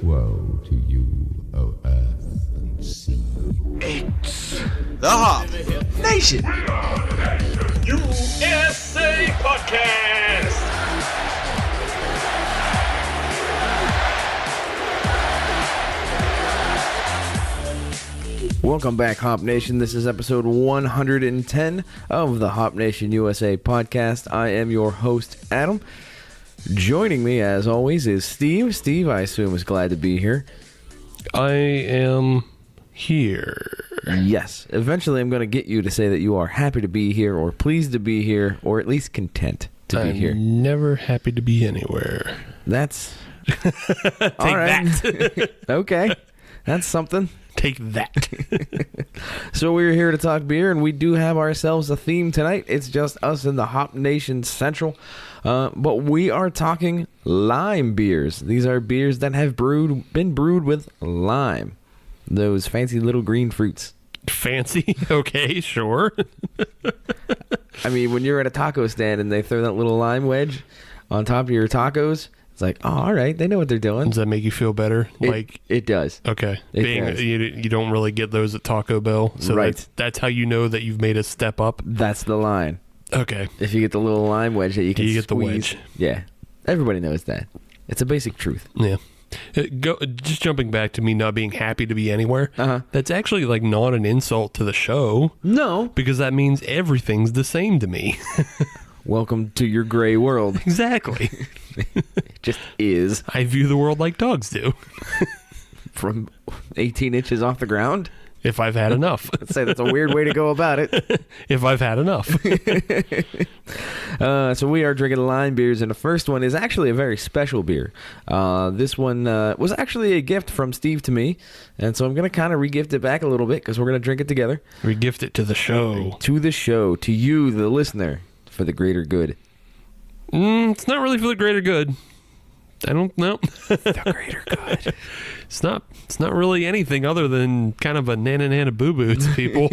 Woe to you, O earth and sea. It's the Hop Nation USA Podcast. Welcome back, Hop Nation. This is episode 110 of the Hop Nation USA podcast. I am your host, Adam. Joining me, as always, is Steve. Steve, I assume, is glad to be here. I am here. Yes. Eventually, I'm going to get you to say that you are happy to be here, or pleased to be here, or at least content to be here. I'm never happy to be anywhere. That's... Take all right. that. Okay. That's something. Take that. So we're here to talk beer, and we do have ourselves a theme tonight. It's just us in the Hop Nation Central. But we are talking lime beers. These are beers that have been brewed with lime. Those fancy little green fruits. Fancy? Okay, sure. I mean, when you're at a taco stand and they throw that little lime wedge on top of your tacos, it's like, oh, all right, they know what they're doing. Does that make you feel better? It does. Okay. It does. You don't really get those at Taco Bell, so right. That's how you know that you've made a step up. That's the line. Okay. If you get the little lime wedge that you can You get the squeeze. wedge. Yeah. Everybody knows that. It's a basic truth. Yeah. Just jumping back to me not being happy to be anywhere. Uh-huh. That's actually like not an insult to the show. No. Because that means everything's the same to me. Welcome to your gray world. Exactly. It just is. I view the world like dogs do. From 18 inches off the ground? If I've had enough. I'd say that's a weird way to go about it. If I've had enough. So we are drinking lime beers, and the first one is actually a very special beer. This one was actually a gift from Steve to me, and so I'm going to kind of re-gift it back a little bit because we're going to drink it together. We gift it to the show. To the show, to you, the listener, for the greater good. It's not really for the greater good. I don't know. The greater good. It's not really anything other than kind of a nana boo-boo to people.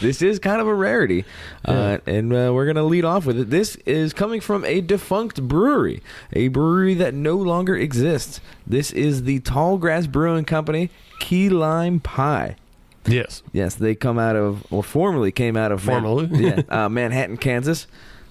This is kind of a rarity, and we're going to lead off with it. This is coming from a defunct brewery, a brewery that no longer exists. This is the Tallgrass Brewing Company Key Lime Pie. Yes. Yes, they come out of, or formerly came out of Manhattan, Kansas,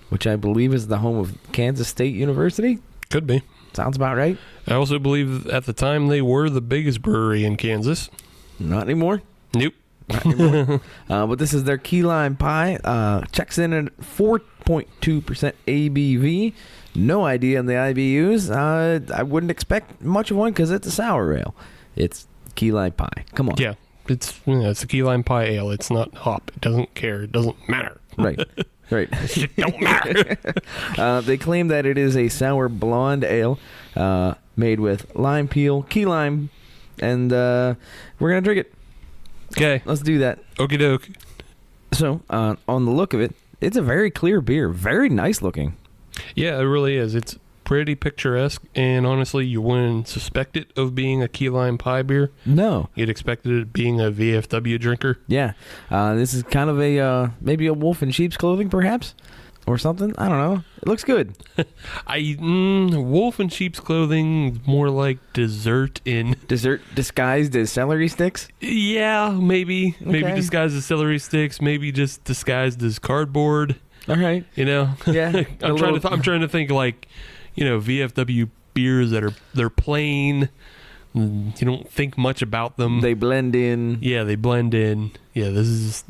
which I believe is the home of Kansas State University. Could be. Sounds about right. I also believe at the time they were the biggest brewery in Kansas. Not anymore. Nope. Not anymore. But this is their Key Lime Pie. Checks in at 4.2% ABV. No idea on the IBUs. I wouldn't expect much of one because it's a sour ale. It's Key Lime Pie. Come on. Yeah. It's a Key Lime Pie ale. It's not hop. It doesn't care. It doesn't matter. Right. Right. It don't matter. They claim that it is a sour blonde ale made with lime peel, key lime, and we're going to drink it. Okay. Let's do that. Okie doke. So, on the look of it, it's a very clear beer. Very nice looking. Yeah, it really is. It's pretty picturesque, and honestly, you wouldn't suspect it of being a Key Lime Pie beer. No. You'd expect it being a VFW drinker. Yeah. This is kind of a, maybe a wolf in sheep's clothing, perhaps? Or something? I don't know. It looks good. Wolf in sheep's clothing, more like dessert in... Dessert disguised as celery sticks? Yeah, maybe. Okay. Maybe disguised as celery sticks, maybe just disguised as cardboard. All right. You know? Yeah. I'm trying to think like, VFW beers that they're plain. You don't think much about them. They blend in. Yeah, they blend in. Yeah, this is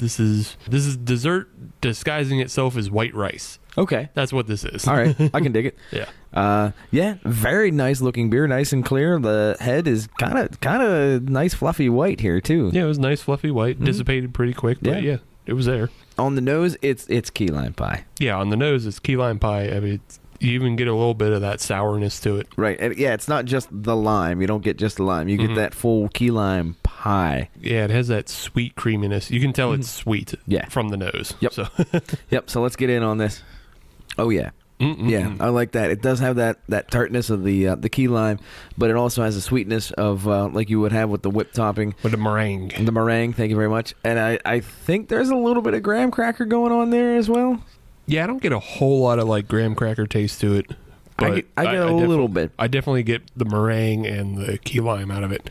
dessert disguising itself as white rice. Okay. That's what this is. All right. I can dig it. Yeah. Yeah, very nice looking beer, nice and clear. The head is kind of nice fluffy white here too. Yeah, it was nice fluffy white, dissipated pretty quick, but yeah, it was there. On the nose, it's Key Lime Pie. Yeah, on the nose it's Key Lime Pie. I mean, you even get a little bit of that sourness to it. Right. And yeah, it's not just the lime. You don't get just the lime. You get that full Key Lime Pie. Yeah, it has that sweet creaminess. You can tell it's sweet from the nose. Yep. So. Yep. So let's get in on this. Oh, yeah. Yeah, I like that. It does have that tartness of the key lime, but it also has a sweetness of like you would have with the whipped topping. With the meringue. The meringue, thank you very much. And I think there's a little bit of graham cracker going on there as well. Yeah, I don't get a whole lot of like graham cracker taste to it. But I get a little bit. I definitely get the meringue and the key lime out of it.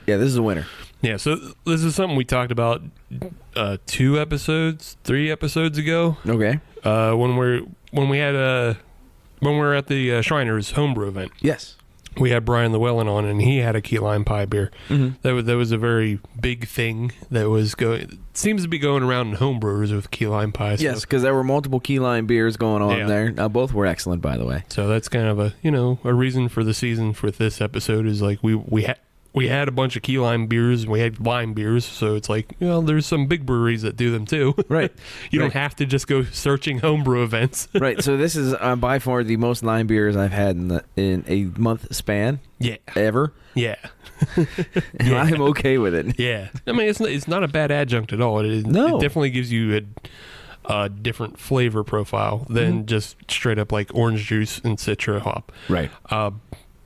Yeah, this is a winner. Yeah, so this is something we talked about 3 episodes ago. Okay. When we were at the Shriners homebrew event. Yes. We had Brian Llewellyn on, and he had a key lime pie beer. Mm-hmm. That was a very big thing that was seems to be going around in homebrewers with key lime pie. So. Yes, because there were multiple key lime beers going on there. Both were excellent, by the way. So that's kind of a reason for the season for this episode is like we had a bunch of key lime beers and we had lime beers, so it's like, there's some big breweries that do them too. Right. You don't have to just go searching homebrew events. Right. So this is by far the most lime beers I've had in a month span. Yeah. Ever. Yeah. And I'm okay with it. Yeah. I mean, it's not a bad adjunct at all. It definitely gives you a different flavor profile than just straight up like orange juice and citra hop. Right.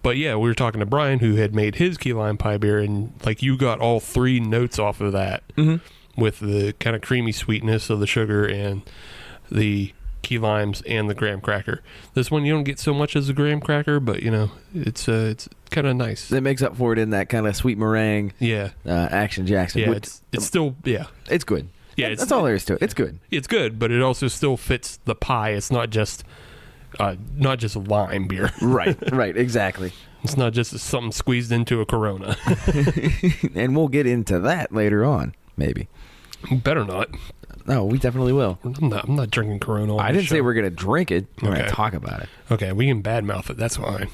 But yeah, we were talking to Brian, who had made his key lime pie beer, and like you got all 3 notes off of that with the kind of creamy sweetness of the sugar and the key limes and the graham cracker. This one you don't get so much as a graham cracker, but it's kind of nice. It makes up for it in that kind of sweet meringue. Yeah. Action Jackson. Yeah, it's still it's good. Yeah, that's all there is to it. It's good. It's good, but it also still fits the pie. It's not just lime beer. Right, exactly. It's not just something squeezed into a Corona. And we'll get into that later on, maybe. Better not. No, we definitely will. I'm not drinking Corona. I didn't say we're going to drink it. We're going Okay. to talk about it. Okay, we can badmouth it. That's fine.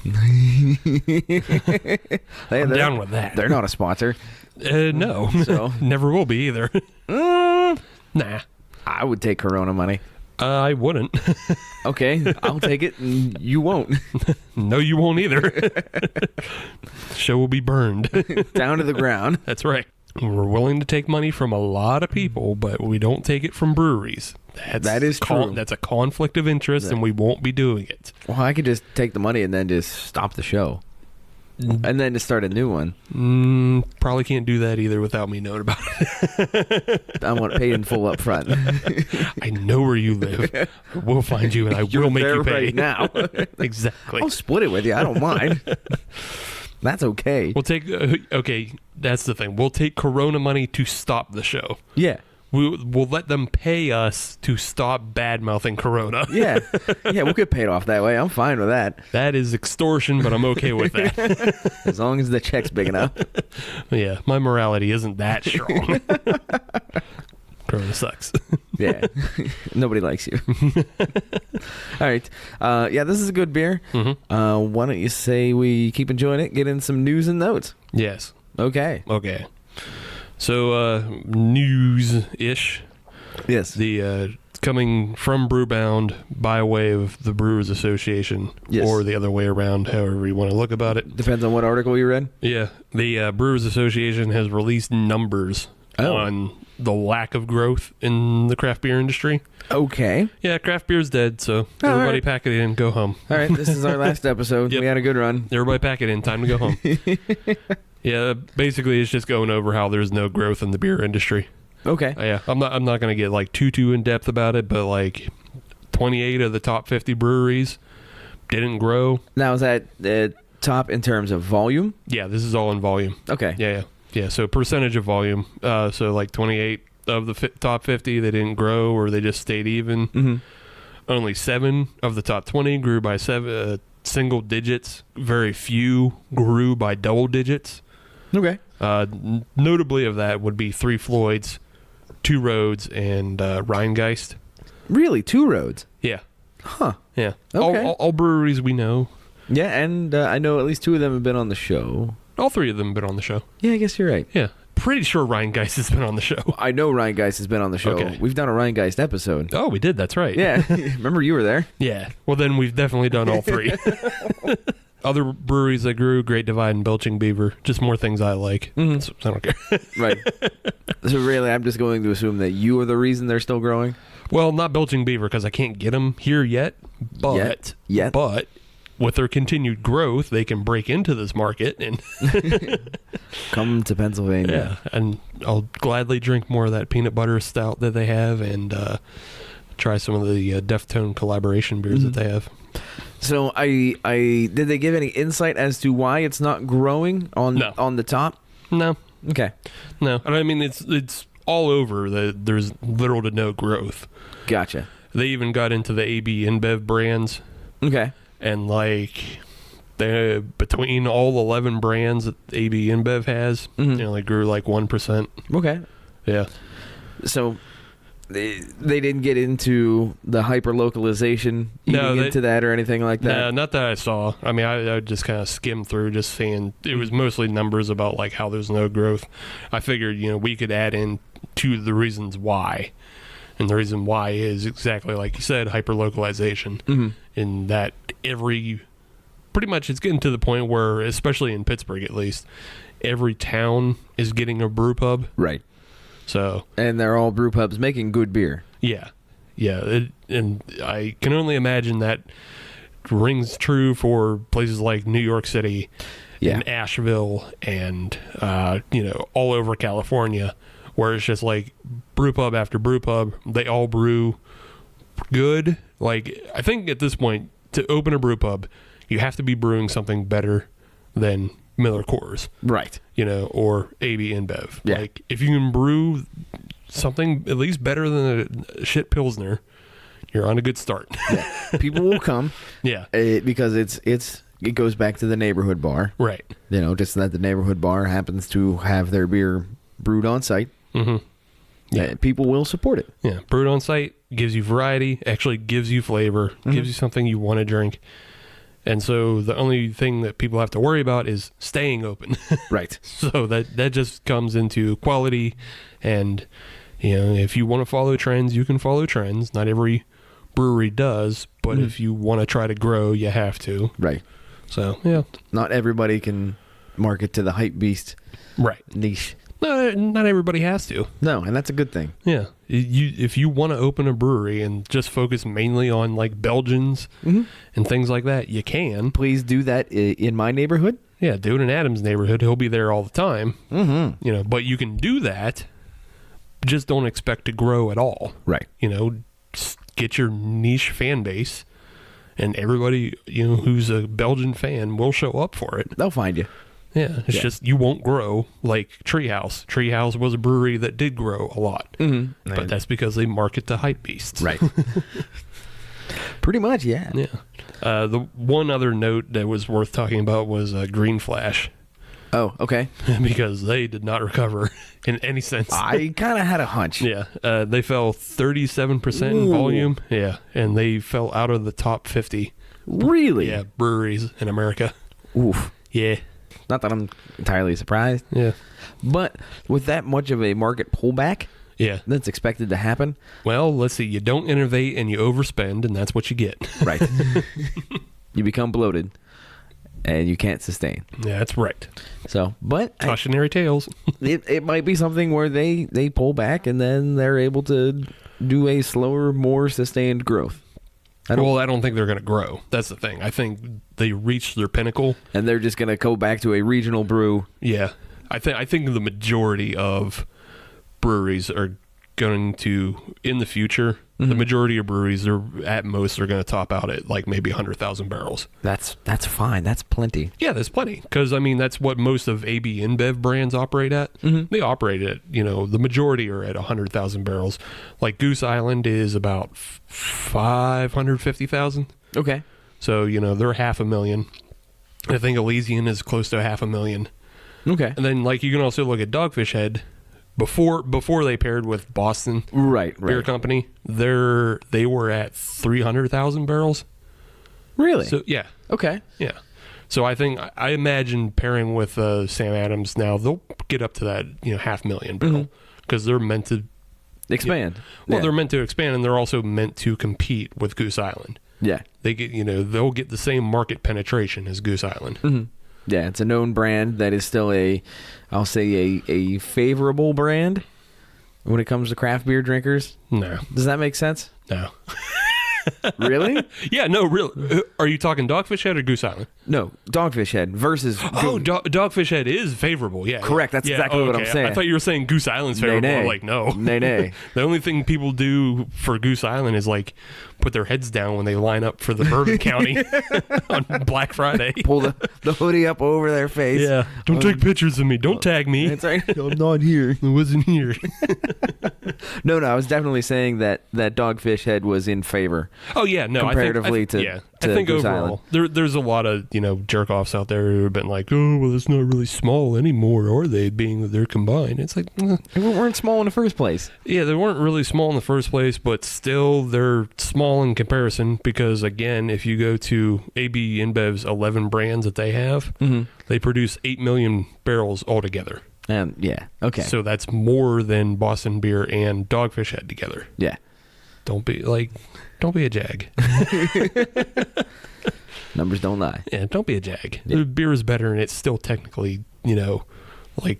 I'm down with that. They're not a sponsor. No. So? Never will be either. Nah. I would take Corona money. I wouldn't. Okay, I'll take it, and you won't. No, you won't either. Show will be burned. Down to the ground. That's right. We're willing to take money from a lot of people, but we don't take it from breweries. That is true. That's a conflict of interest, and we won't be doing it. Well, I could just take the money and then just stop the show. And then just start a new one. Probably can't do that either without me knowing about it. I want it paid in full up front. I know where you live. We'll find you, and I will make you pay. Right now. Exactly. I'll split it with you. I don't mind. That's okay. We'll take... okay, that's the thing. We'll take Corona money to stop the show. Yeah. We'll let them pay us to stop bad-mouthing Corona. Yeah, we'll get paid off that way. I'm fine with that. That is extortion, but I'm okay with that. As long as the check's big enough. Yeah, my morality isn't that strong. Corona sucks. Yeah, nobody likes you. All right. Yeah, this is a good beer. Mm-hmm. Why don't you say we keep enjoying it, get in some news and notes? Yes. Okay. So, news-ish. Yes. The coming from Brewbound by way of the Brewers Association, yes, or the other way around, however you want to look about it. Depends on what article you read. Yeah. The Brewers Association has released numbers on the lack of growth in the craft beer industry. Okay. Yeah, craft beer's dead, so everybody pack it in, go home. All right, this is our last episode. Yep. We had a good run. Everybody pack it in, time to go home. Yeah, basically it's just going over how there's no growth in the beer industry. Okay. Yeah, I'm not going to get like too in depth about it, but like 28 of the top 50 breweries didn't grow. Now, is that the top in terms of volume? Yeah, this is all in volume. Okay. Yeah, so percentage of volume. So like 28 of the top 50, they didn't grow or they just stayed even. Mm-hmm. Only 7 of the top 20 grew by single digits. Very few grew by double digits. Okay. Notably of that would be Three Floyds, Two Roads, and Rheingeist. Really? Two Roads? Yeah. Huh. Yeah. Okay. All breweries we know. Yeah, and I know at least 2 of them have been on the show. All 3 of them have been on the show. Yeah, I guess you're right. Yeah. Pretty sure Rheingeist has been on the show. I know Rheingeist has been on the show. Okay. We've done a Rheingeist episode. Oh, we did. That's right. Yeah. Remember you were there? Yeah. Well, then we've definitely done all 3. Other breweries that grew, Great Divide and Belching Beaver. Just more things I like. Mm-hmm. So I don't care. Right. So really, I'm just going to assume that you are the reason they're still growing? Well, not Belching Beaver because I can't get them here yet. But with their continued growth, they can break into this market and come to Pennsylvania. Yeah, and I'll gladly drink more of that peanut butter stout that they have and try some of the Deftone collaboration beers that they have. So I did they give any insight as to why it's not growing on the top? No. Okay. No. I mean, it's all over. There's little to no growth. Gotcha. They even got into the AB InBev brands. Okay. And like between all 11 brands that AB InBev has, they only grew like 1%. Okay. Yeah. So they didn't get into the hyper localization into that or anything like that. No, not that I saw. I mean, I just kind of skimmed through, just seeing it was mostly numbers about like how there's no growth. I figured we could add in to the reasons why, and the reason why is exactly like you said, hyper localization. In that pretty much it's getting to the point where, especially in Pittsburgh at least, every town is getting a brew pub. Right. So, and they're all brew pubs making good beer. Yeah. And I can only imagine that rings true for places like New York City and Asheville and, all over California, where it's just like brew pub after brew pub. They all brew good. Like, I think at this point, to open a brew pub, you have to be brewing something better than Miller Coors. Right. Or AB InBev. Yeah. Like, if you can brew something at least better than a shit Pilsner, you're on a good start. Yeah. People will come. Yeah. Because it goes back to the neighborhood bar. Right. Just that the neighborhood bar happens to have their beer brewed on site. Mm-hmm. Yeah. People will support it. Yeah. Brewed on site gives you variety, actually gives you flavor, gives you something you want to drink. And so the only thing that people have to worry about is staying open. Right. So that just comes into quality. And, if you want to follow trends, you can follow trends. Not every brewery does, but if you want to try to grow, you have to. Right. So, yeah. Not everybody can market to the hype beast niche. No, not everybody has to. No, and that's a good thing. Yeah. If you want to open a brewery and just focus mainly on like Belgians and things like that, you can. Please do that in my neighborhood. Yeah, do it in Adam's neighborhood. He'll be there all the time. But you can do that. Just don't expect to grow at all. Right. Just get your niche fan base, and everybody who's a Belgian fan will show up for it. They'll find you. Yeah, it's just you won't grow like Treehouse. Treehouse was a brewery that did grow a lot, but that's because they market to hype beasts. Right. Pretty much, yeah. Yeah. The one other note that was worth talking about was Green Flash. Oh, okay. Because they did not recover in any sense. I kind of had a hunch. Yeah. They fell 37% in volume. Yeah. And they fell out of the top 50. Really? Yeah, breweries in America. Oof. Yeah. Not that I'm entirely surprised. Yeah. But with that much of a market pullback, that's expected to happen. Well, let's see. You don't innovate and you overspend, and that's what you get. Right. You become bloated, and you can't sustain. Yeah, that's right. So, but cautionary tales. it might be something where they pull back, and then they're able to do a slower, more sustained growth. I don't think they're going to grow. That's the thing. I think they reached their pinnacle, and they're just going to go back to a regional brew. Yeah, I think the majority of breweries are going to, in the future, the majority of breweries are at most are going to top out at like maybe 100,000 barrels. That's fine. That's plenty. Yeah, that's plenty. Because I mean, that's what most of AB InBev brands operate at. They operate at the majority are at 100,000 barrels. Like Goose Island is about 550,000. Okay. So they're 500,000. I think Elysian is close to 500,000. Okay. And then like you can also look at Dogfish Head. Before they paired with Boston Beer Company, they were at 300,000 barrels. Really? So yeah. Okay. Yeah. So I imagine pairing with Sam Adams now, they'll get up to that 500,000 barrel because they're meant to expand. They're meant to expand, and they're also meant to compete with Goose Island. Yeah. They get they'll get the same market penetration as Goose Island. Yeah, it's a known brand that is still a favorable brand when it comes to craft beer drinkers. No. Does that make sense? No. Really? Yeah, no, really. Are you talking Dogfish Head or Goose Island? No, Dogfish Head versus... Dogfish Head is favorable, yeah. Correct, that's exactly what I'm saying. I thought you were saying Goose Island's favorable. I'm like, no. Nay. The only thing people do for Goose Island is like put their heads down when they line up for the Bourbon County on Black Friday. Pull the hoodie up over their face. Yeah. Don't take pictures of me. Don't tag me. That's right. I'm not here. I wasn't here. No, I was definitely saying that Dogfish Head was in favor. Oh, yeah. No, comparatively I to think Goose overall, there's a lot of, jerk-offs out there who have been like, oh, well, it's not really small anymore, are they, being that they're combined? It's like, They weren't small in the first place. Yeah, they weren't really small in the first place, but still they're small in comparison because, again, if you go to AB InBev's 11 brands that they have, they produce 8 million barrels altogether. Yeah, okay. So that's more than Boston Beer and Dogfish Head together. Yeah. Don't be a jag. Numbers don't lie. Yeah, don't be a jag. Yeah. The beer is better, and it's still technically,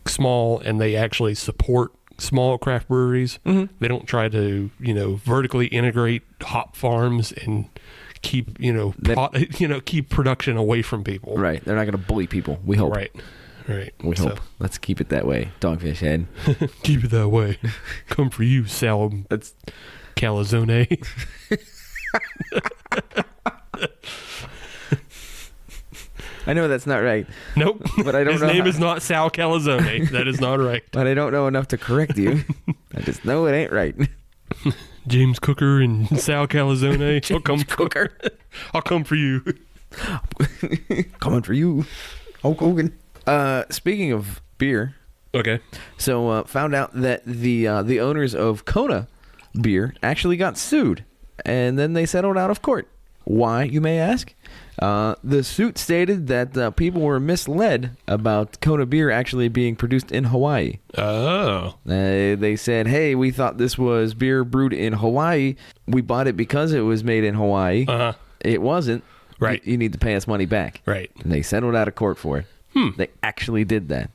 small, and they actually support small craft breweries. They don't try to, vertically integrate hop farms and keep, keep production away from people. Right. They're not going to bully people. We hope. Right. We hope. Let's keep it that way, Dogfish Head. Keep it that way. Come for you, Sal. That's Calzone. I know that's not right. Nope. But I don't His know name how- is not Sal Calzone. That is not right. But I don't know enough to correct you. I just know it ain't right. James Cooker and Sal Calzone. I'll come Cooker. I'll come for you. Coming for you, Hulk Hogan. Speaking of beer, Okay. so found out that the owners of Kona beer actually got sued, and then they settled out of court. Why, you may ask? The suit stated that people were misled about Kona beer actually being produced in Hawaii. Oh. They said, hey, we thought this was beer brewed in Hawaii. We bought it because it was made in Hawaii. Uh-huh. It wasn't. Right. You need to pay us money back. Right. And they settled out of court for it. They actually did that.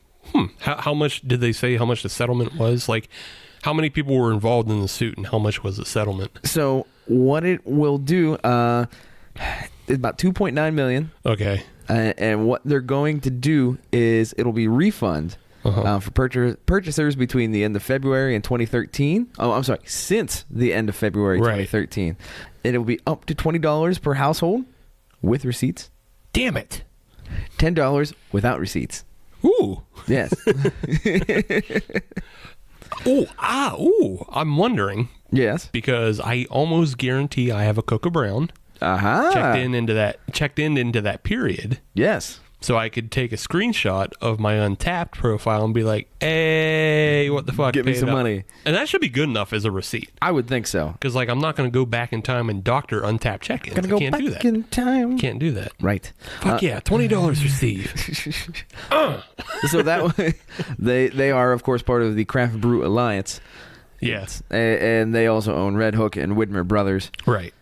How much did they say how much the settlement was? Like, how many people were involved in the suit and how much was the settlement? So what it will do, it's about $2.9 million. Okay. And what they're going to do is it'll be refund for purchasers between the end of February and 2013. Oh, I'm sorry, since the end of February 2013. It'll be up to $20 per household with receipts. Damn it. $10 without receipts. Ooh. Yes. Ooh. I'm wondering. Yes. Because I almost guarantee I have a Coca Brown checked in into that period. Yes. So I could take a screenshot of my Untapped profile and be like, hey, what the fuck? Give me paid some up. money. And that should be good enough as a receipt. I would think so. Because, I'm not going to go back in time and doctor Untapped check-ins. Gonna go I can't back do that. in time. Can't do that. Right. Fuck yeah, $20 for Steve. So that way, they are, of course, part of the Craft Brew Alliance. Yes. And they also own Red Hook and Widmer Brothers. Right.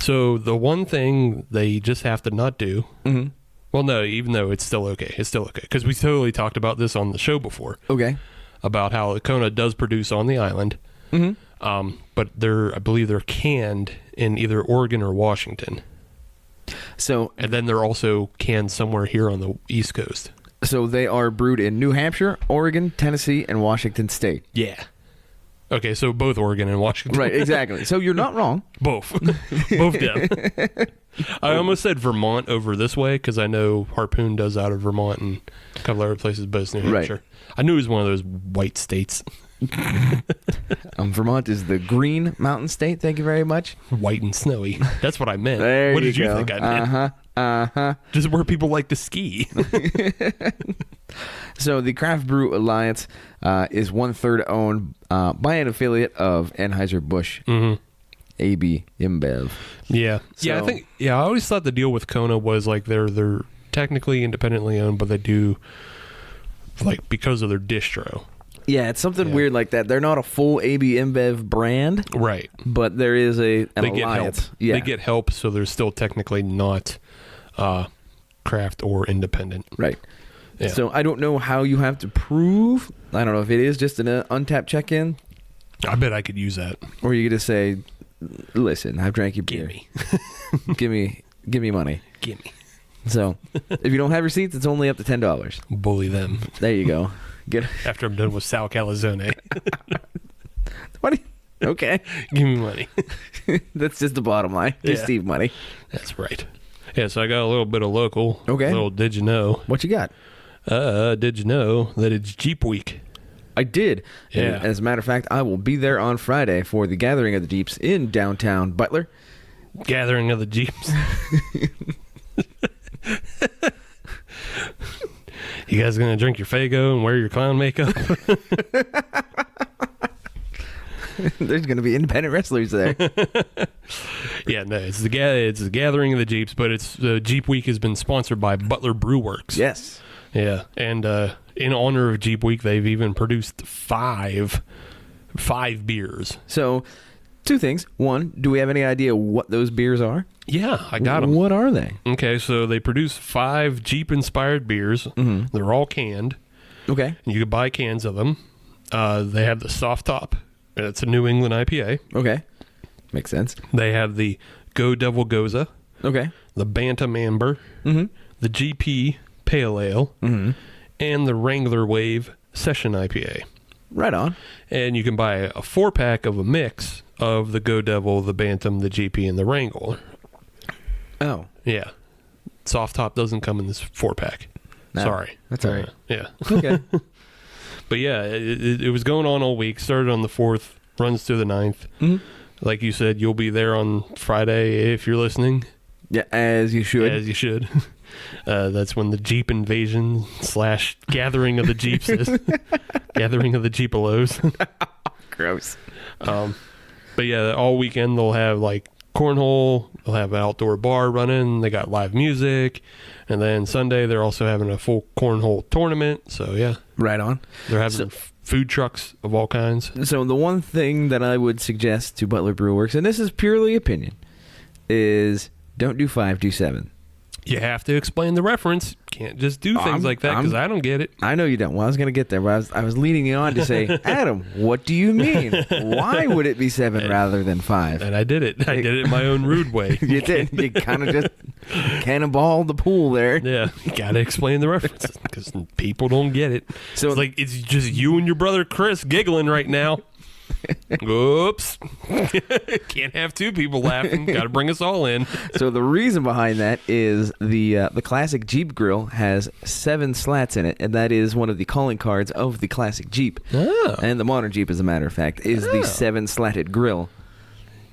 So the one thing they just have to not do... Mm-hmm. Well, no, even though it's still okay. It's still okay. Because we totally talked about this on the show before. Okay. About how Kona does produce on the island. Mm-hmm. But I believe they're canned in either Oregon or Washington. So, and then they're also canned somewhere here on the East Coast. So they are brewed in New Hampshire, Oregon, Tennessee, and Washington State. Yeah. Okay, so both Oregon and Washington. Right, exactly. So you're not wrong. Both. Both them. I almost said Vermont over this way because I know Harpoon does out of Vermont and a couple other places, but it's New Hampshire. Right. I knew it was one of those white states. Vermont is the green mountain state. Thank you very much. White and snowy. That's what I meant. There what you did you go. think I meant? Just where people like to ski. So the Craft Brew Alliance is 1/3 owned by an affiliate of Anheuser-Busch, AB InBev. Yeah. So, I always thought the deal with Kona was like they're technically independently owned, but they do because of their distro. Yeah, it's something weird like that. They're not a full AB InBev brand, right? But there is an they alliance. Get help. Yeah. They get help, so they're still technically not craft or independent. Right. Yeah. So I don't know how you have to prove. I don't know if it is just an Untapped check-in. I bet I could use that. Or you could just say, "Listen, I've drank your beer. give me money. Give me." So if you don't have receipts, it's only up to $10. Bully them. There you go. After I'm done with Sal Calzone. What? Okay. Give me money. That's just the bottom line. Give Yeah. Steve money. That's right. Yeah, so I got a little bit of local. Okay. A little did you know? What you got? Did you know that it's Jeep Week? I did. Yeah. And as a matter of fact, I will be there on Friday for the Gathering of the Jeeps in downtown Butler. Gathering of the Jeeps. You guys gonna drink your Faygo and wear your clown makeup? There's going to be independent wrestlers there. Yeah, no, it's the Gathering of the Jeeps, but it's Jeep Week has been sponsored by Butler Brew Works. Yes. Yeah, and in honor of Jeep Week, they've even produced five beers. So, two things. One, do we have any idea what those beers are? Yeah, I got them. What are they? Okay, so they produce 5 Jeep-inspired beers. Mm-hmm. They're all canned. Okay. And you can buy cans of them. They have the Soft Top. It's a New England IPA. Okay. Makes sense. They have the Go Devil Goza, Okay. the Bantam Amber, Mm-hmm. the GP Pale Ale, Mm-hmm. and the Wrangler Wave Session IPA. Right on. And you can buy a 4-pack of a mix of the Go Devil, the Bantam, the GP, and the Wrangler. Oh. Yeah. Soft Top doesn't come in this 4-pack. No, Sorry. that's all right. Yeah. Okay. But yeah, it was going on all week. Started on the 4th, runs through the 9th. Mm-hmm. Like you said, you'll be there on Friday if you're listening. Yeah, as you should. As you should. That's when the Jeep invasion / gathering of the Jeeps is. Gathering of the Jeepalos. Gross. But yeah, all weekend they'll have like cornhole. They'll have an outdoor bar running. They got live music. And then Sunday they're also having a full cornhole tournament. So yeah. Right on. They're having food trucks of all kinds. So the one thing that I would suggest to Butler Brew Works, and this is purely opinion, is don't do 5, do 7. You have to explain the reference. Can't just do things like that because I don't get it. I know you don't. Well, I was going to get there, but I was leading you on to say, Adam, what do you mean? Why would it be 7 rather than 5? And I did it. I did it my own rude way. You did. You kind of just cannonballed the pool there. Yeah, you got to explain the references because people don't get it. So It's like it's just you and your brother Chris giggling right now. Oops. Can't have 2 people laughing. Got to bring us all in. So the reason behind that is the classic Jeep grill has 7 slats in it, and that is one of the calling cards of the classic Jeep. Oh. And the modern Jeep, as a matter of fact, is the 7 slatted grill.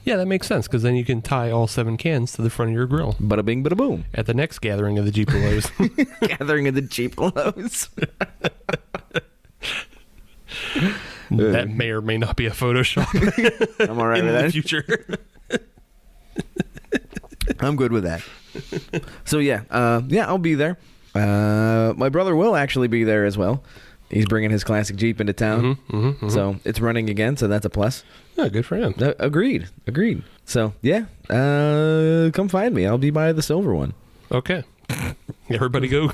Yeah, that makes sense because then you can tie all 7 cans to the front of your grill Bada bing, bada boom. at the next gathering of the Jeepalos. Gathering of the Jeepalos. That may or may not be a Photoshop I'm all right in with the that. future. I'm good with that. So yeah, I'll be there. My brother will actually be there as well. He's bringing his classic Jeep into town, so it's running again. So that's a plus. Yeah, good for him. Agreed. So yeah, come find me. I'll be by the silver one. Okay. Everybody go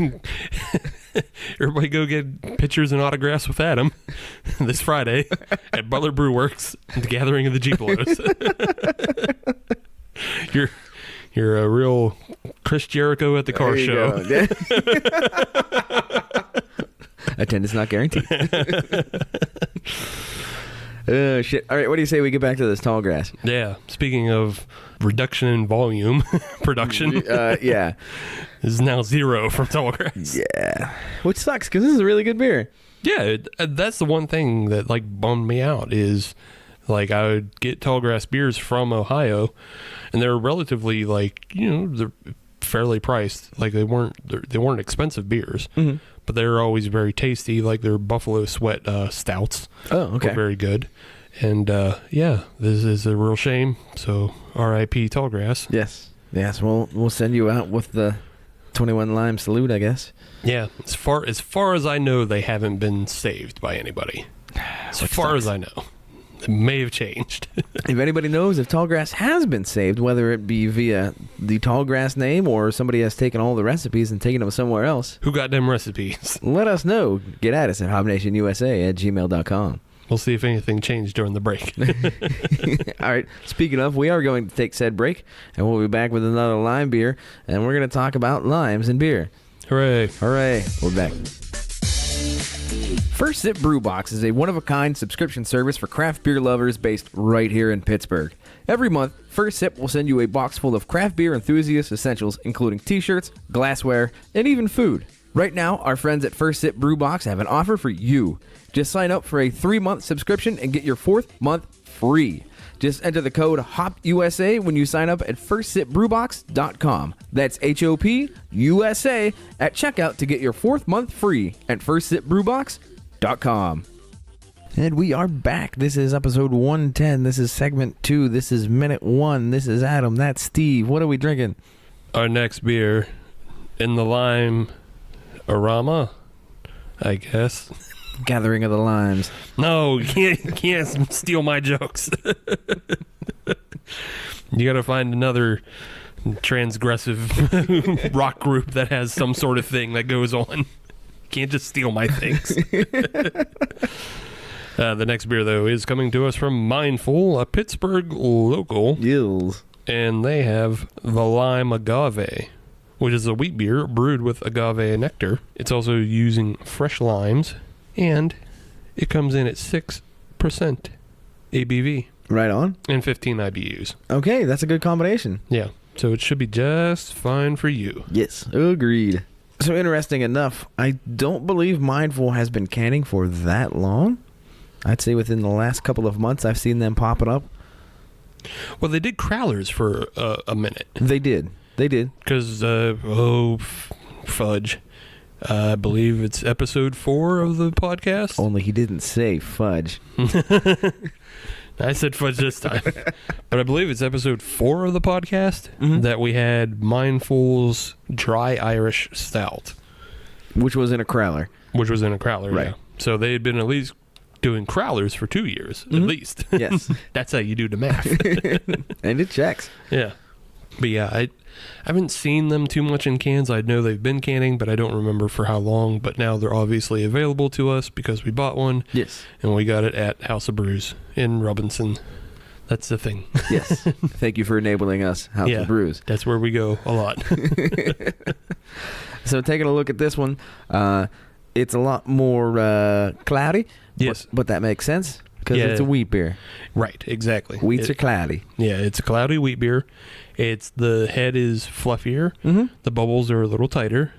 get pictures and autographs with Adam this Friday at Butler Brew Works, the Gathering of the Jeepalos. You're a real Chris Jericho at the car There you show. go. Attendance not guaranteed. Shit. All right, what do you say we get back to this tall grass? Yeah. Speaking of reduction in volume, production Yeah. is now 0 from Tallgrass. Yeah. Which sucks because this is a really good beer. Yeah, that's the one thing that like bummed me out is like I would get Tallgrass beers from Ohio, and they're relatively like they're fairly priced. Like they weren't expensive beers, but they're always very tasty. Like their Buffalo Sweat stouts. Oh, okay. Were very good. And yeah, this is a real shame. So R.I.P. Tallgrass. Yes. We'll send you out with the 21 lime salute, I guess. Yeah, as far as I know, they haven't been saved by anybody. As far as I know, it may have changed. If anybody knows if Tallgrass has been saved, whether it be via the Tallgrass name or somebody has taken all the recipes and taken them somewhere else, Who got them recipes? let us know. Get at us at hobnationusa@gmail.com. We'll see if anything changed during the break. All right. Speaking of, we are going to take said break, and we'll be back with another lime beer, and we're going to talk about limes and beer. Hooray. Hooray. We're back. First Sip Brew Box is a one-of-a-kind subscription service for craft beer lovers based right here in Pittsburgh. Every month, First Sip will send you a box full of craft beer enthusiast essentials, including t-shirts, glassware, and even food. Right now, our friends at First Sip Brew Box have an offer for you. Just sign up for a 3-month subscription and get your 4th month free. Just enter the code HOPUSA when you sign up at firstsipbrewbox.com. That's HOPUSA at checkout to get your 4th month free at firstsipbrewbox.com. And we are back. This is episode 110. This is segment 2. This is minute 1. This is Adam. That's Steve. What are we drinking? Our next beer in the lime aroma, I guess. Gathering of the Limes. No, you can't steal my jokes. You got to find another transgressive rock group that has some sort of thing that goes on. Can't just steal my things. The next beer, though, is coming to us from Mindful, a Pittsburgh local. Yinz. And they have the Lime Agave, which is a wheat beer brewed with agave nectar. It's also using fresh limes, and it comes in at 6% ABV. Right on. And 15 IBUs. Okay, that's a good combination. Yeah, so it should be just fine for you. Yes, agreed. So interesting enough, I don't believe Mindful has been canning for that long. I'd say within the last couple of months I've seen them popping up. Well, they did crowlers for a minute. They did. Because, fudge. I believe it's episode 4 of the podcast. Only he didn't say fudge. I said fudge this time. But I believe it's episode 4 of the podcast that we had Mindful's Dry Irish Stout. Which was in a crowler. Right. Yeah. So they had been at least doing crowlers for 2 years, at least. Yes. That's how you do the math. And it checks. Yeah. But yeah, I haven't seen them too much in cans. I know they've been canning, but I don't remember for how long. But now they're obviously available to us because we bought one. Yes. And we got it at House of Brews in Robinson. That's the thing. Yes. Thank you for enabling us, House of Brews. That's where we go a lot. So taking a look at this one, it's a lot more cloudy. Yes. But that makes sense because it's a wheat beer. Right, exactly. Wheats are cloudy. Yeah, it's a cloudy wheat beer. The head is fluffier. Mm-hmm. The bubbles are a little tighter.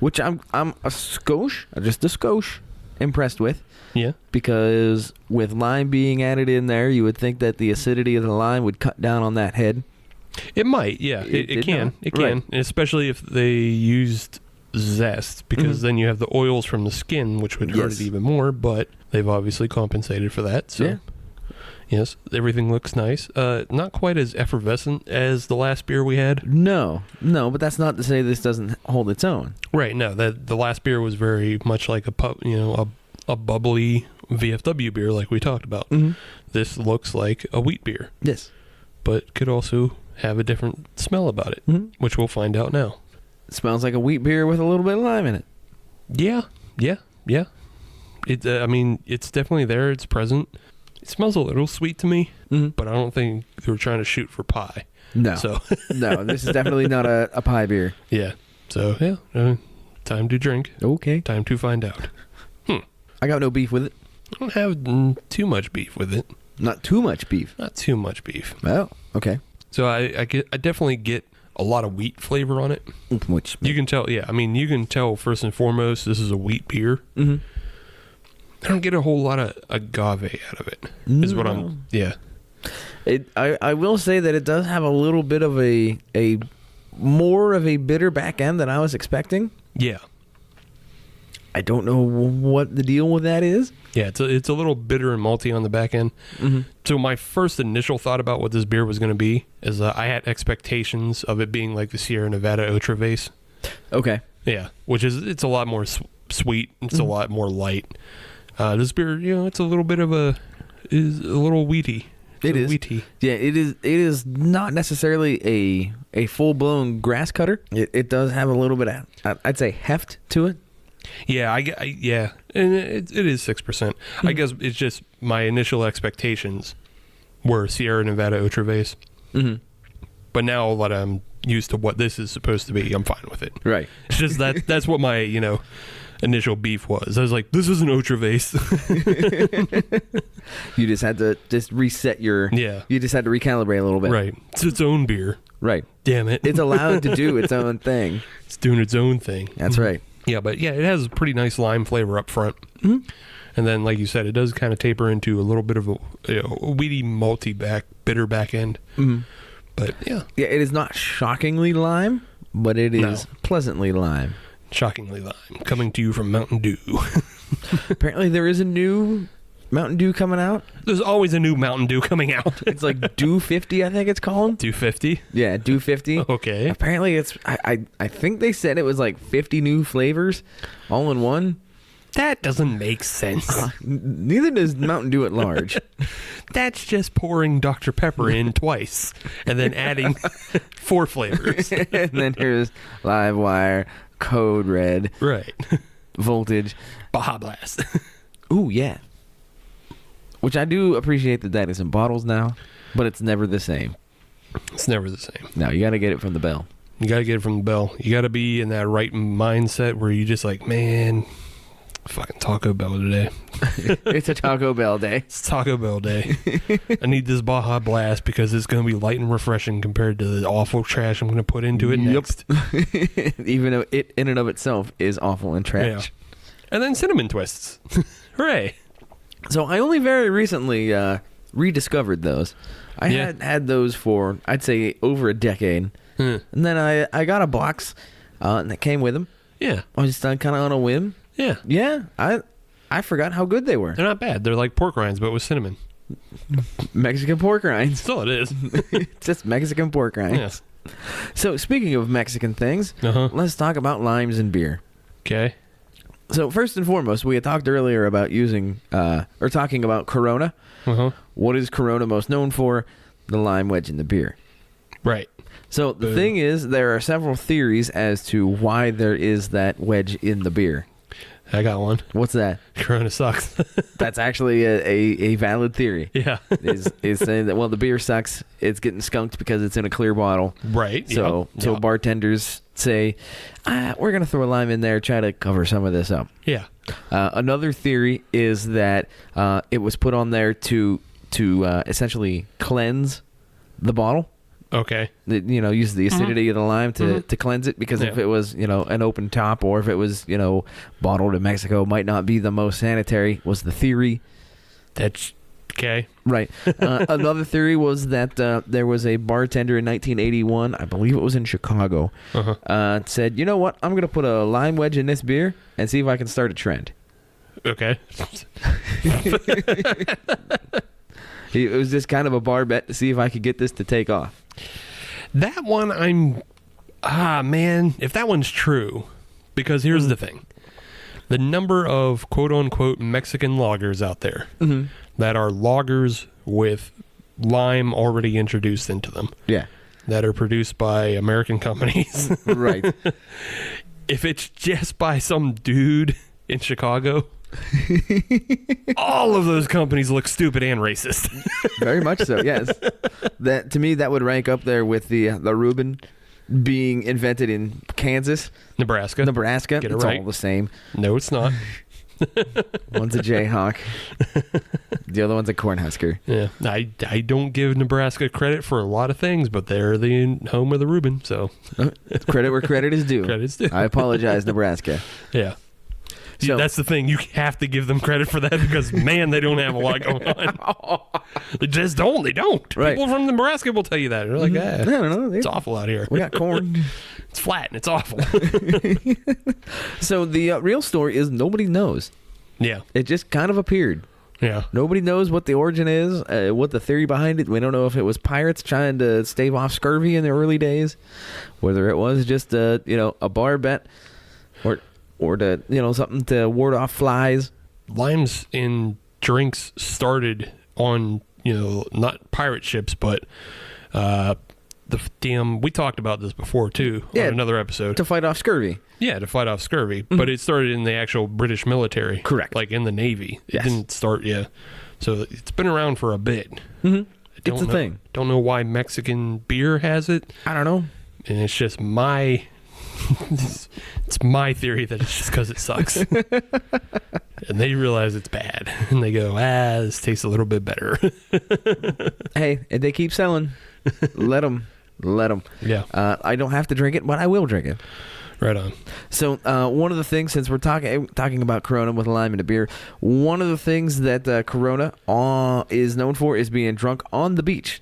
Which I'm just a skosh impressed with. Yeah. Because with lime being added in there, you would think that the acidity of the lime would cut down on that head. It might, yeah. It can. It can. Right. Especially if they used zest, because then you have the oils from the skin, which would hurt it even more, but they've obviously compensated for that. So, yes, everything looks nice. Not quite as effervescent as the last beer we had. No, but that's not to say this doesn't hold its own. Right, no. The last beer was very much like a bubbly VFW beer like we talked about. Mm-hmm. This looks like a wheat beer. Yes. But could also have a different smell about it, which we'll find out now. It smells like a wheat beer with a little bit of lime in it. Yeah. It's definitely there. It's present. It smells a little sweet to me, but I don't think they were trying to shoot for pie. No. So no, this is definitely not a pie beer. Yeah. So, time to drink. Okay. Time to find out. I got no beef with it. I don't have too much beef with it. Not too much beef? Not too much beef. Oh, okay. So I definitely get a lot of wheat flavor on it. Which you can tell, you can tell first and foremost this is a wheat beer. Mm-hmm. I don't get a whole lot of agave out of it. Is what I'm. Yeah. I will say that it does have a little bit of a more of a bitter back end than I was expecting. Yeah. I don't know what the deal with that is. Yeah, it's a little bitter and malty on the back end. Mm-hmm. So my first initial thought about what this beer was going to be is I had expectations of it being like the Sierra Nevada Otra Vase. Okay. Yeah, which is it's a lot more sweet. It's a lot more light. This beer, it's a little bit of is a little wheaty. It is wheaty. Yeah, it is. It is not necessarily a full blown grass cutter. It does have a little bit of I'd say heft to it. Yeah, and it is 6%. I guess it's just my initial expectations were Sierra Nevada Otra Vase. Mm-hmm. But now that I'm used to what this is supposed to be, I'm fine with it. Right. It's just that's what my initial beef was. I was like, this isn't Otra Vase. You just had to reset your... Yeah. You just had to recalibrate a little bit. Right. It's its own beer. Right. Damn it. It's allowed to do its own thing. It's doing its own thing. That's right. Yeah, but yeah, it has a pretty nice lime flavor up front. Mm-hmm. And then, like you said, it does kind of taper into a little bit of a weedy, malty bitter back end. Mm-hmm. But yeah. Yeah, it is not shockingly lime, but it is pleasantly lime. Shockingly lime. Coming to you from Mountain Dew. Apparently there is a new Mountain Dew coming out. There's always a new Mountain Dew coming out. It's like Dew 50, I think it's called. Dew 50? Yeah, Dew 50. Okay. Apparently it's... I think they said it was like 50 new flavors all in one. That doesn't make sense. Neither does Mountain Dew at large. That's just pouring Dr. Pepper in twice and then adding 4 flavors. And then here's Live Wire, Code Red. Right. Voltage. Baja Blast. Ooh, yeah. Which I do appreciate that is in bottles now, but it's never the same. It's never the same. No, you got to get it from the bell. You got to get it from the bell. You got to be in that right mindset where you just like, man... Fucking Taco Bell today. It's a Taco Bell day. It's Taco Bell day. I need this Baja Blast because it's going to be light and refreshing compared to the awful trash I'm going to put into it next. Even though it in and of itself is awful and trash. Yeah. And then cinnamon twists. Hooray. So I only very recently rediscovered those. I had those for, I'd say, over a decade. And then I got a box and it came with them. Yeah. I was just kind of on a whim. Yeah. Yeah, I forgot how good they were. They're not bad. They're like pork rinds, but with cinnamon. Mexican pork rinds. Still it is. Just Mexican pork rinds. Yes. So, speaking of Mexican things, let's talk about limes and beer. Okay. So, first and foremost, we had talked earlier about talking about Corona. What is Corona most known for? The lime wedge in the beer. Right. So, the thing is, there are several theories as to why there is that wedge in the beer. I got one. What's that? Corona sucks. That's actually a valid theory. Yeah. is saying that, well, the beer sucks. It's getting skunked because it's in a clear bottle. Right. So bartenders say, we're going to throw a lime in there, try to cover some of this up. Yeah. Another theory is that it was put on there to essentially cleanse the bottle. Okay. Use the acidity of the lime to cleanse it, because if it was, an open top, or if it was, bottled in Mexico, might not be the most sanitary, was the theory. That's okay. Right. Another theory was that there was a bartender in 1981, I believe it was in Chicago, said, you know what, I'm going to put a lime wedge in this beer and see if I can start a trend. Okay. It was just kind of a bar bet to see if I could get this to take off. That one, man, if that one's true, because here's the thing. The number of quote-unquote Mexican lagers out there that are lagers with lime already introduced into them. Yeah. That are produced by American companies. Right. If it's just by some dude in Chicago... all of those companies look stupid and racist. Very much so, yes. That, to me, that would rank up there with the Reuben being invented in Kansas. Nebraska. Get it right. All the same. No, it's not. One's a Jayhawk. The other one's a Cornhusker. Yeah. I don't give Nebraska credit for a lot of things, but they're the home of the Reuben, so. Credit where credit is due. Credit's due. I apologize, Nebraska. Yeah. So, that's the thing. You have to give them credit for that, because, man, they don't have a lot going on. They just don't. They don't. Right. People from Nebraska will tell you that. They're like, I don't know. It's awful out here. We got corn. It's flat and it's awful. So the real story is nobody knows. Yeah. It just kind of appeared. Yeah. Nobody knows what the origin is, what the theory behind it. We don't know if it was pirates trying to stave off scurvy in the early days, whether it was just a bar bet, or to, something to ward off flies. Limes in drinks started on, not pirate ships, but we talked about this before too on another episode. To fight off scurvy. Yeah, to fight off scurvy. But it started in the actual British military. Correct. Like in the Navy. Yes. It didn't start, So it's been around for a bit. It's a thing. Don't know why Mexican beer has it. I don't know. And it's just my It's my theory that it's just because it sucks. And they realize it's bad. And they go, this tastes a little bit better. Hey, if they keep selling, let them. Yeah. I don't have to drink it, but I will drink it. Right on. So one of the things, since we're talking about Corona with lime in a beer, one of the things that Corona is known for is being drunk on the beach.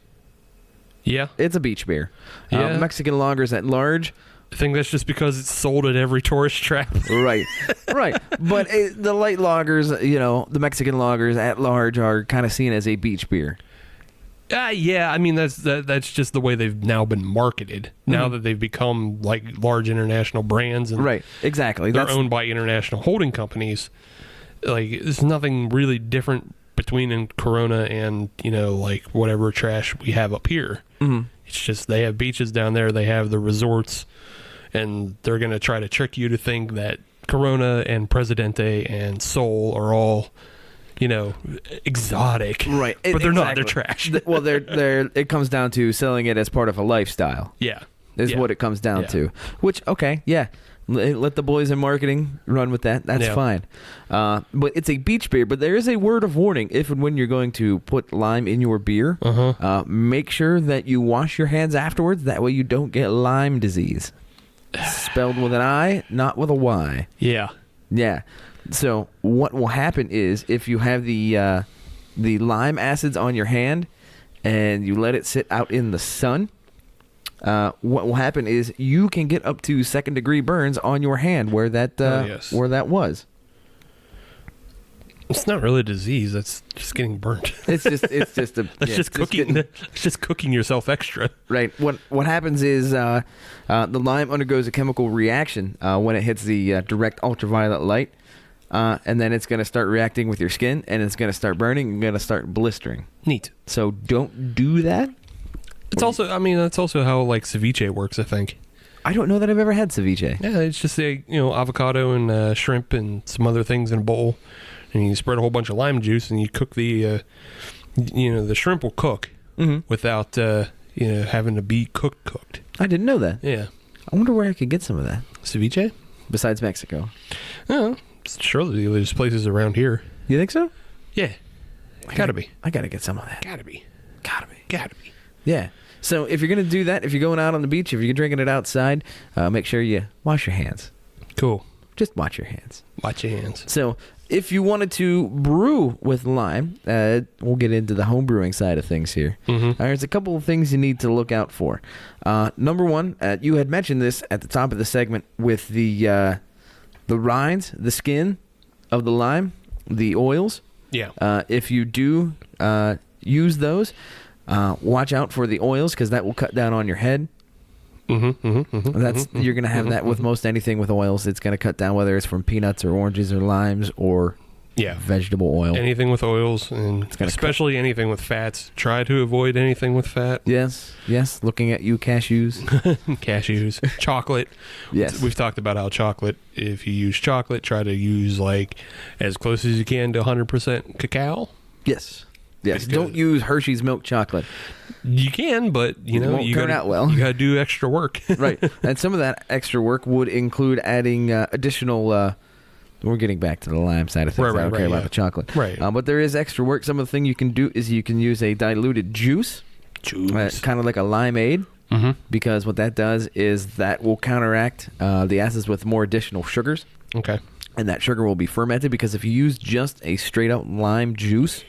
Yeah. It's a beach beer. Yeah. Mexican lagers at large. I think that's just because it's sold at every tourist trap. Right. But the light lagers, the Mexican lagers at large are kind of seen as a beach beer. Yeah, I mean that's just the way they've now been marketed. Now that they've become like large international brands, and right, exactly, they're owned by international holding companies. Like there's nothing really different between Corona and like whatever trash we have up here. Mm-hmm. It's just they have beaches down there, they have the resorts, and they're gonna try to trick you to think that Corona and Presidente and Sol are all exotic, right? But they're not. They're trash. Well, they're. It comes down to selling it as part of a lifestyle. Yeah, is what it comes down to. Which, okay, yeah, let the boys in marketing run with that. That's fine. But it's a beach beer. But there is a word of warning: if and when you're going to put lime in your beer, make sure that you wash your hands afterwards. That way, you don't get Lyme disease. Spelled with an I, not with a Y. Yeah. Yeah. So what will happen is if you have the lime acids on your hand and you let it sit out in the sun, what will happen is you can get up to 2nd-degree burns on your hand where that where that was. It's not really a disease. That's just getting burnt. It's just that's just cooking. It's just cooking yourself extra. Right. What happens is the lime undergoes a chemical reaction when it hits the direct ultraviolet light. And then it's going to start reacting with your skin, and it's going to start burning and going to start blistering. Neat. So don't do that. It's also, that's also how like ceviche works, I think. I don't know that I've ever had ceviche. Yeah, it's just avocado and shrimp and some other things in a bowl, and you spread a whole bunch of lime juice, and you cook the shrimp will cook without having to be cooked. I didn't know that. Yeah. I wonder where I could get some of that. Ceviche? Besides Mexico. Oh. Surely there's places around here. You think so? Yeah. Gotta be. I gotta get some of that. Gotta be. Yeah. So if you're gonna do that, if you're going out on the beach, if you're drinking it outside, make sure you wash your hands. Cool. Just wash your hands. Wash your hands. So if you wanted to brew with lime, we'll get into the home brewing side of things here. There's a couple of things you need to look out for. Number one, you had mentioned this at the top of the segment with the rinds, the skin of the lime, the oils. Yeah. If you do use those, watch out for the oils because that will cut down on your head. You're going to have that with most anything with oils. It's going to cut down whether it's from peanuts or oranges or limes or vegetable oil. Anything with oils, and especially anything with fats. Try to avoid anything with fat. Yes. Looking at you, cashews. Chocolate. Yes. We've talked about how chocolate, if you use chocolate, try to use like as close as you can to 100% cacao. Yes. Don't use Hershey's milk chocolate. You can, but you turn out well. You got to do extra work. Right. And some of that extra work would include adding additional we're getting back to the lime side of things. I don't care about the chocolate. Right. But there is extra work. Some of the thing you can do is you can use a diluted juice. Kind of like a limeade. Because what that does is that will counteract the acids with more additional sugars. Okay. And that sugar will be fermented because if you use just a straight up lime juice,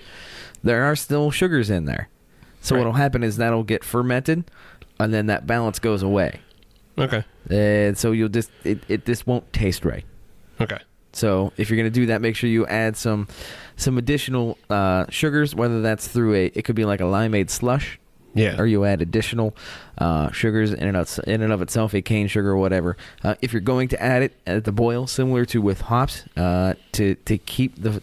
there are still sugars in there. So what will happen is that'll get fermented and then that balance goes away. Okay. And so you'll just this won't taste right. Okay. So if you're going to do that, make sure you add some additional sugars, whether that's through it could be like a limeade slush. Yeah. Or you add additional sugars in and of itself, a cane sugar or whatever. If you're going to add it at the boil, similar to with hops, to keep the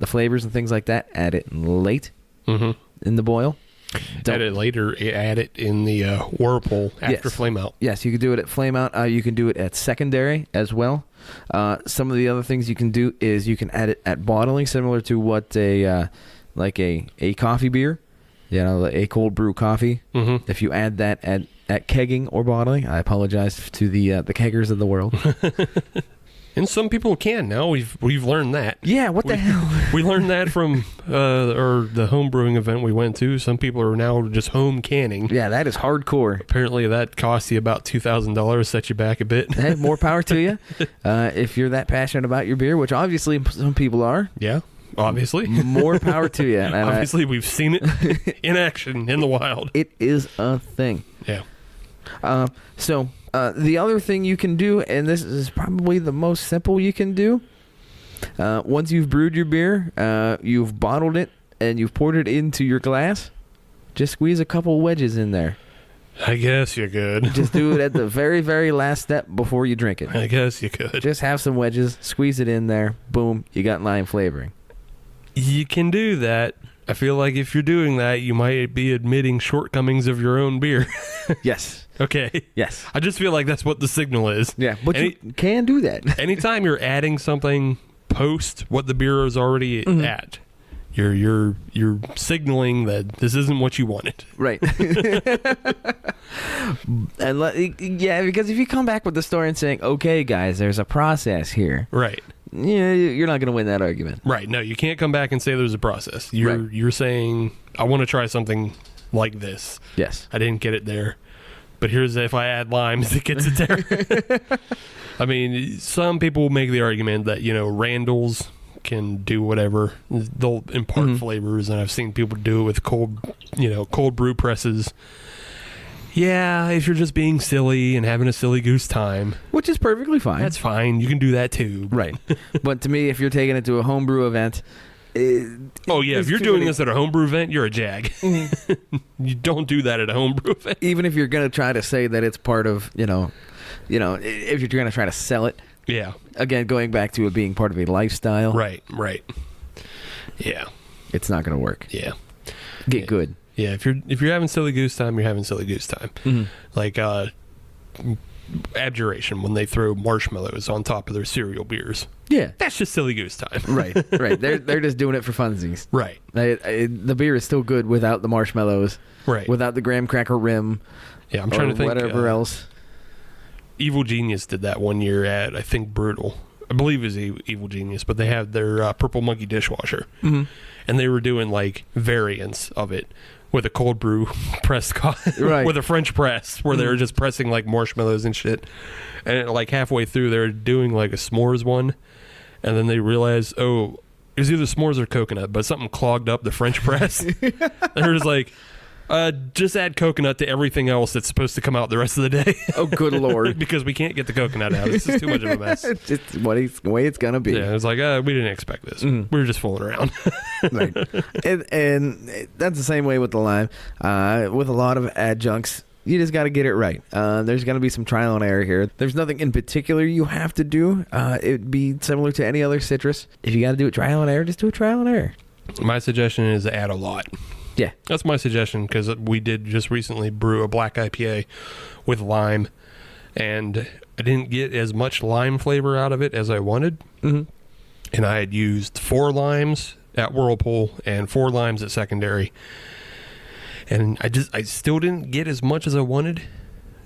flavors and things like that, add it late in the boil. Add it later. Add it in the whirlpool after flame out. Yes, you can do it at flame out. You can do it at secondary as well. Some of the other things you can do is you can add it at bottling, similar to what a coffee beer. a cold brew coffee. Mm-hmm. If you add that at kegging or bottling, I apologize to the keggers of the world. And some people can now. We've learned that. Yeah, what the hell? We learned that from or the home brewing event we went to. Some people are now just home canning. Yeah, that is hardcore. Apparently that costs you about $2,000, set you back a bit. Hey, more power to you. If you're that passionate about your beer, which obviously some people are. Yeah, obviously. More power to you. And obviously, we've seen it in action in the wild. It is a thing. Yeah. So the other thing you can do, and this is probably the most simple you can do, once you've brewed your beer, you've bottled it, and you've poured it into your glass, just squeeze a couple wedges in there. I guess you could. Just do it at the very, very last step before you drink it. I guess you could. Just have some wedges, squeeze it in there, boom, you got lime flavoring. You can do that. I feel like if you're doing that, you might be admitting shortcomings of your own beer. Yes. Okay. Yes. I just feel like that's what the signal is. Yeah, but you can do that. Anytime you're adding something post what the beer is already at, you're signaling that this isn't what you wanted. Right. And yeah, because if you come back with the story and saying, "Okay, guys, there's a process here," Right. Yeah, you're not going to win that argument. Right. No, you can't come back and say there's a process. You're saying, I want to try something like this. Yes. I didn't get it there, but here's if I add limes, it gets it there. I mean, some people make the argument that, Randalls can do whatever. They'll impart flavors, and I've seen people do it with cold brew presses. Yeah, if you're just being silly and having a silly goose time. Which is perfectly fine. That's fine. You can do that too. Right. But to me, if you're taking it to a homebrew event... if you're doing this at a homebrew event, you're a jag. You don't do that at a homebrew event. Even if you're going to try to say that it's part of, if you're going to try to sell it. Yeah. Again, going back to it being part of a lifestyle. Right. Yeah. It's not going to work. Yeah. Get good. Yeah, if you're having silly goose time, you're having silly goose time. Mm-hmm. Like Abjuration, when they throw marshmallows on top of their cereal beers. Yeah, that's just silly goose time. Right. They're just doing it for funsies. Right. The beer is still good without the marshmallows. Right. Without the graham cracker rim. Yeah, I'm trying to think. Whatever else. Evil Genius did that one year at, I think, Brutal. I believe it was Evil Genius, but they had their Purple Monkey dishwasher. Mm-hmm. And they were doing like variants of it with a cold brew press right. with a French press where they were just pressing like marshmallows and shit. And like halfway through, they were doing like a s'mores one. And then they realized, it was either s'mores or coconut, but something clogged up the French press. They're just like, just add coconut to everything else that's supposed to come out the rest of the day. Oh, good Lord. Because we can't get the coconut out. This is too much of a mess. It's just the way it's going to be. Yeah, it's like, we didn't expect this. We were just fooling around. Right. And that's the same way with the lime. With a lot of adjuncts, you just got to get it right. There's going to be some trial and error here. There's nothing in particular you have to do. It'd be similar to any other citrus. If you got to do it trial and error, just do a trial and error. My suggestion is add a lot. Yeah. That's my suggestion, because we did just recently brew a black IPA with lime, and I didn't get as much lime flavor out of it as I wanted. Mm-hmm. And I had used 4 limes at Whirlpool and 4 limes at Secondary. And I still didn't get as much as I wanted,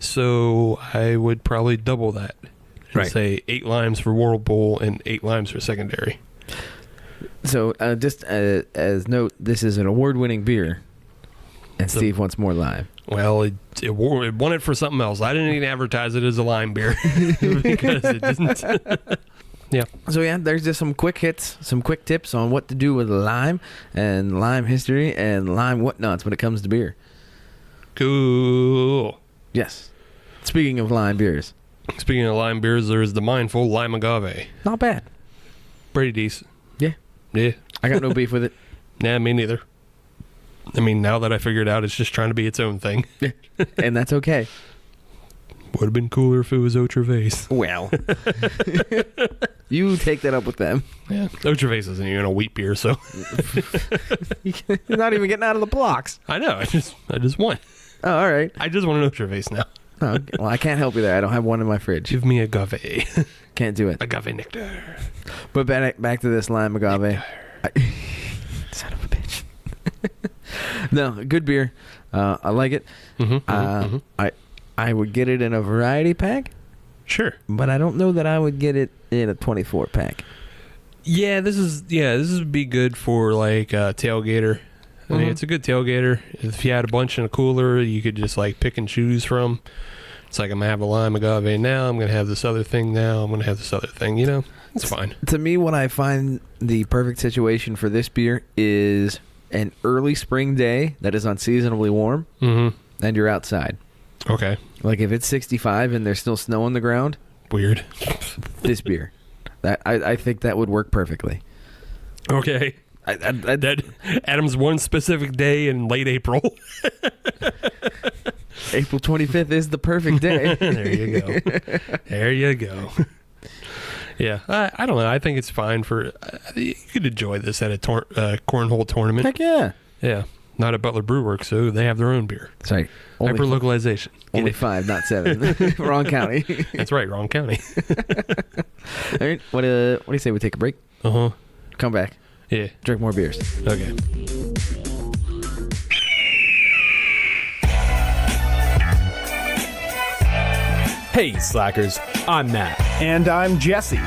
so I would probably double that. And say 8 limes for Whirlpool and 8 limes for Secondary. So, just as note, this is an award-winning beer, and Steve wants more lime. Well, it won it for something else. I didn't even advertise it as a lime beer because it didn't. Yeah. So, there's just some quick hits, some quick tips on what to do with lime and lime history and lime whatnots when it comes to beer. Cool. Yes. Speaking of lime beers. Speaking of lime beers, there's the Mindful Lime Agave. Not bad. Pretty decent. Yeah. Yeah. I got no beef with it. Nah, me neither. I mean, now that I figured out it's just trying to be its own thing. And that's okay. Would have been cooler if it was Eau Traverse. Well. You take that up with them. Yeah. Eau Traverse isn't even a wheat beer, so. You're not even getting out of the blocks. I know. I just want. Oh, all right. I just want an Eau Traverse now. Oh, okay. Well, I can't help you there. I don't have one in my fridge. Give me agave. Can't do it. Agave nectar. But back to this lime agave. Son of a bitch. No, good beer. I like it. I would get it in a variety pack. Sure. But I don't know that I would get it in a 24 pack. Yeah, this would be good for like a tailgater. I mean, it's a good tailgater. If you had a bunch in a cooler, you could just like pick and choose from. It's like I'm gonna have a lime agave now. I'm gonna have this other thing now. I'm gonna have this other thing. You know, it's fine. To me, what I find the perfect situation for this beer is an early spring day that is unseasonably warm, and you're outside. Okay. Like if it's 65 and there's still snow on the ground. Weird. This beer, I think that would work perfectly. Okay. That Adam's one specific day in late April. April 25th is the perfect day. There you go. There you go. Yeah, I don't know. I think it's fine for. You could enjoy this at a cornhole tournament. Heck yeah. Yeah, not at Butler Brew Works, so they have their own beer. Sorry. Hyper localization. Only 5, not 7. Wrong county. That's right, wrong county. All right. What do you say we take a break? Come back. Yeah. Drink more beers. Okay. Hey, Slackers. I'm Matt. And I'm Jesse.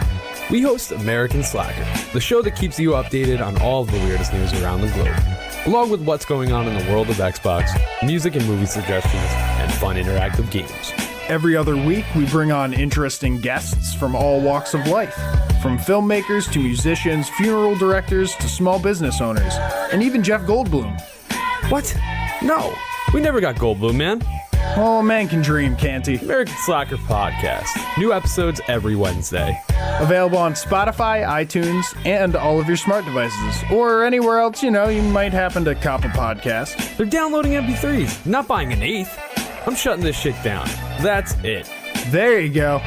We host American Slacker, the show that keeps you updated on all of the weirdest news around the globe, along with what's going on in the world of Xbox, music and movie suggestions, and fun interactive games. Every other week, we bring on interesting guests from all walks of life, from filmmakers to musicians, funeral directors to small business owners, and even Jeff Goldblum. What? No, we never got Goldblum, man. Oh, man can dream, can't he? American Slacker Podcast. New episodes every Wednesday. Available on Spotify, iTunes, and all of your smart devices, or anywhere else, you might happen to cop a podcast. They're downloading MP3s, not buying an eighth. I'm shutting this shit down. That's it. There you go.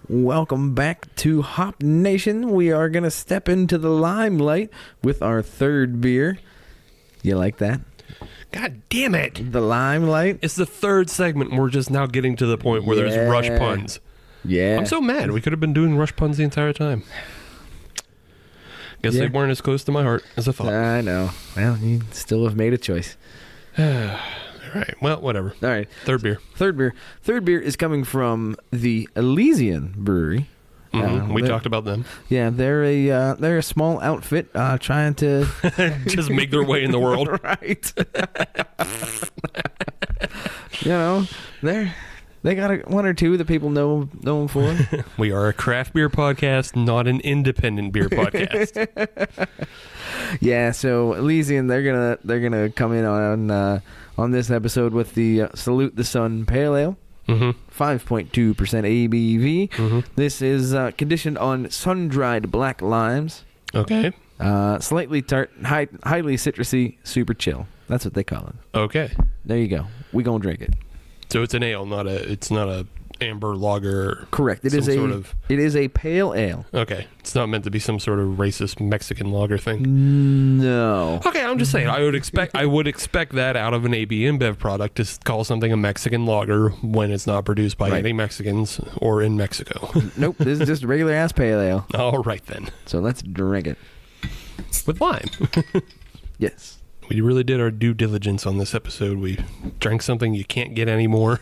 Welcome back to Hop Nation. We are going to step into the limelight with our third beer. You like that? God damn it. The limelight? It's the third segment, and we're just now getting to the point where there's rush puns. Yeah. I'm so mad. We could have been doing rush puns the entire time. Guess they weren't as close to my heart as I thought. I know. Well, you still have made a choice. All right. Well, whatever. All right. Third beer. Third beer is coming from the Elysian brewery. We talked about them. Yeah, they're a small outfit trying to just make their way in the world. Right. They got one or two that people know them for. We are a craft beer podcast, not an independent beer podcast. Yeah, so Elysian, they're gonna come in on this episode with the Salute the Sun Pale Ale. 5.2% ABV. This is conditioned on sun-dried black limes. Okay. Slightly tart, highly citrusy, super chill. That's what they call it. Okay. There you go. We gonna drink it. So it's an ale, it's not a amber lager. Correct. It is a pale ale. Okay. It's not meant to be some sort of racist Mexican lager thing. No. Okay, I'm just saying I would expect that out of an AB InBev product to call something a Mexican lager when it's not produced by any Mexicans or in Mexico. Nope, this is just a regular ass pale ale. All right then. So let's drink it. With lime. Yes. We really did our due diligence on this episode. We drank something you can't get anymore.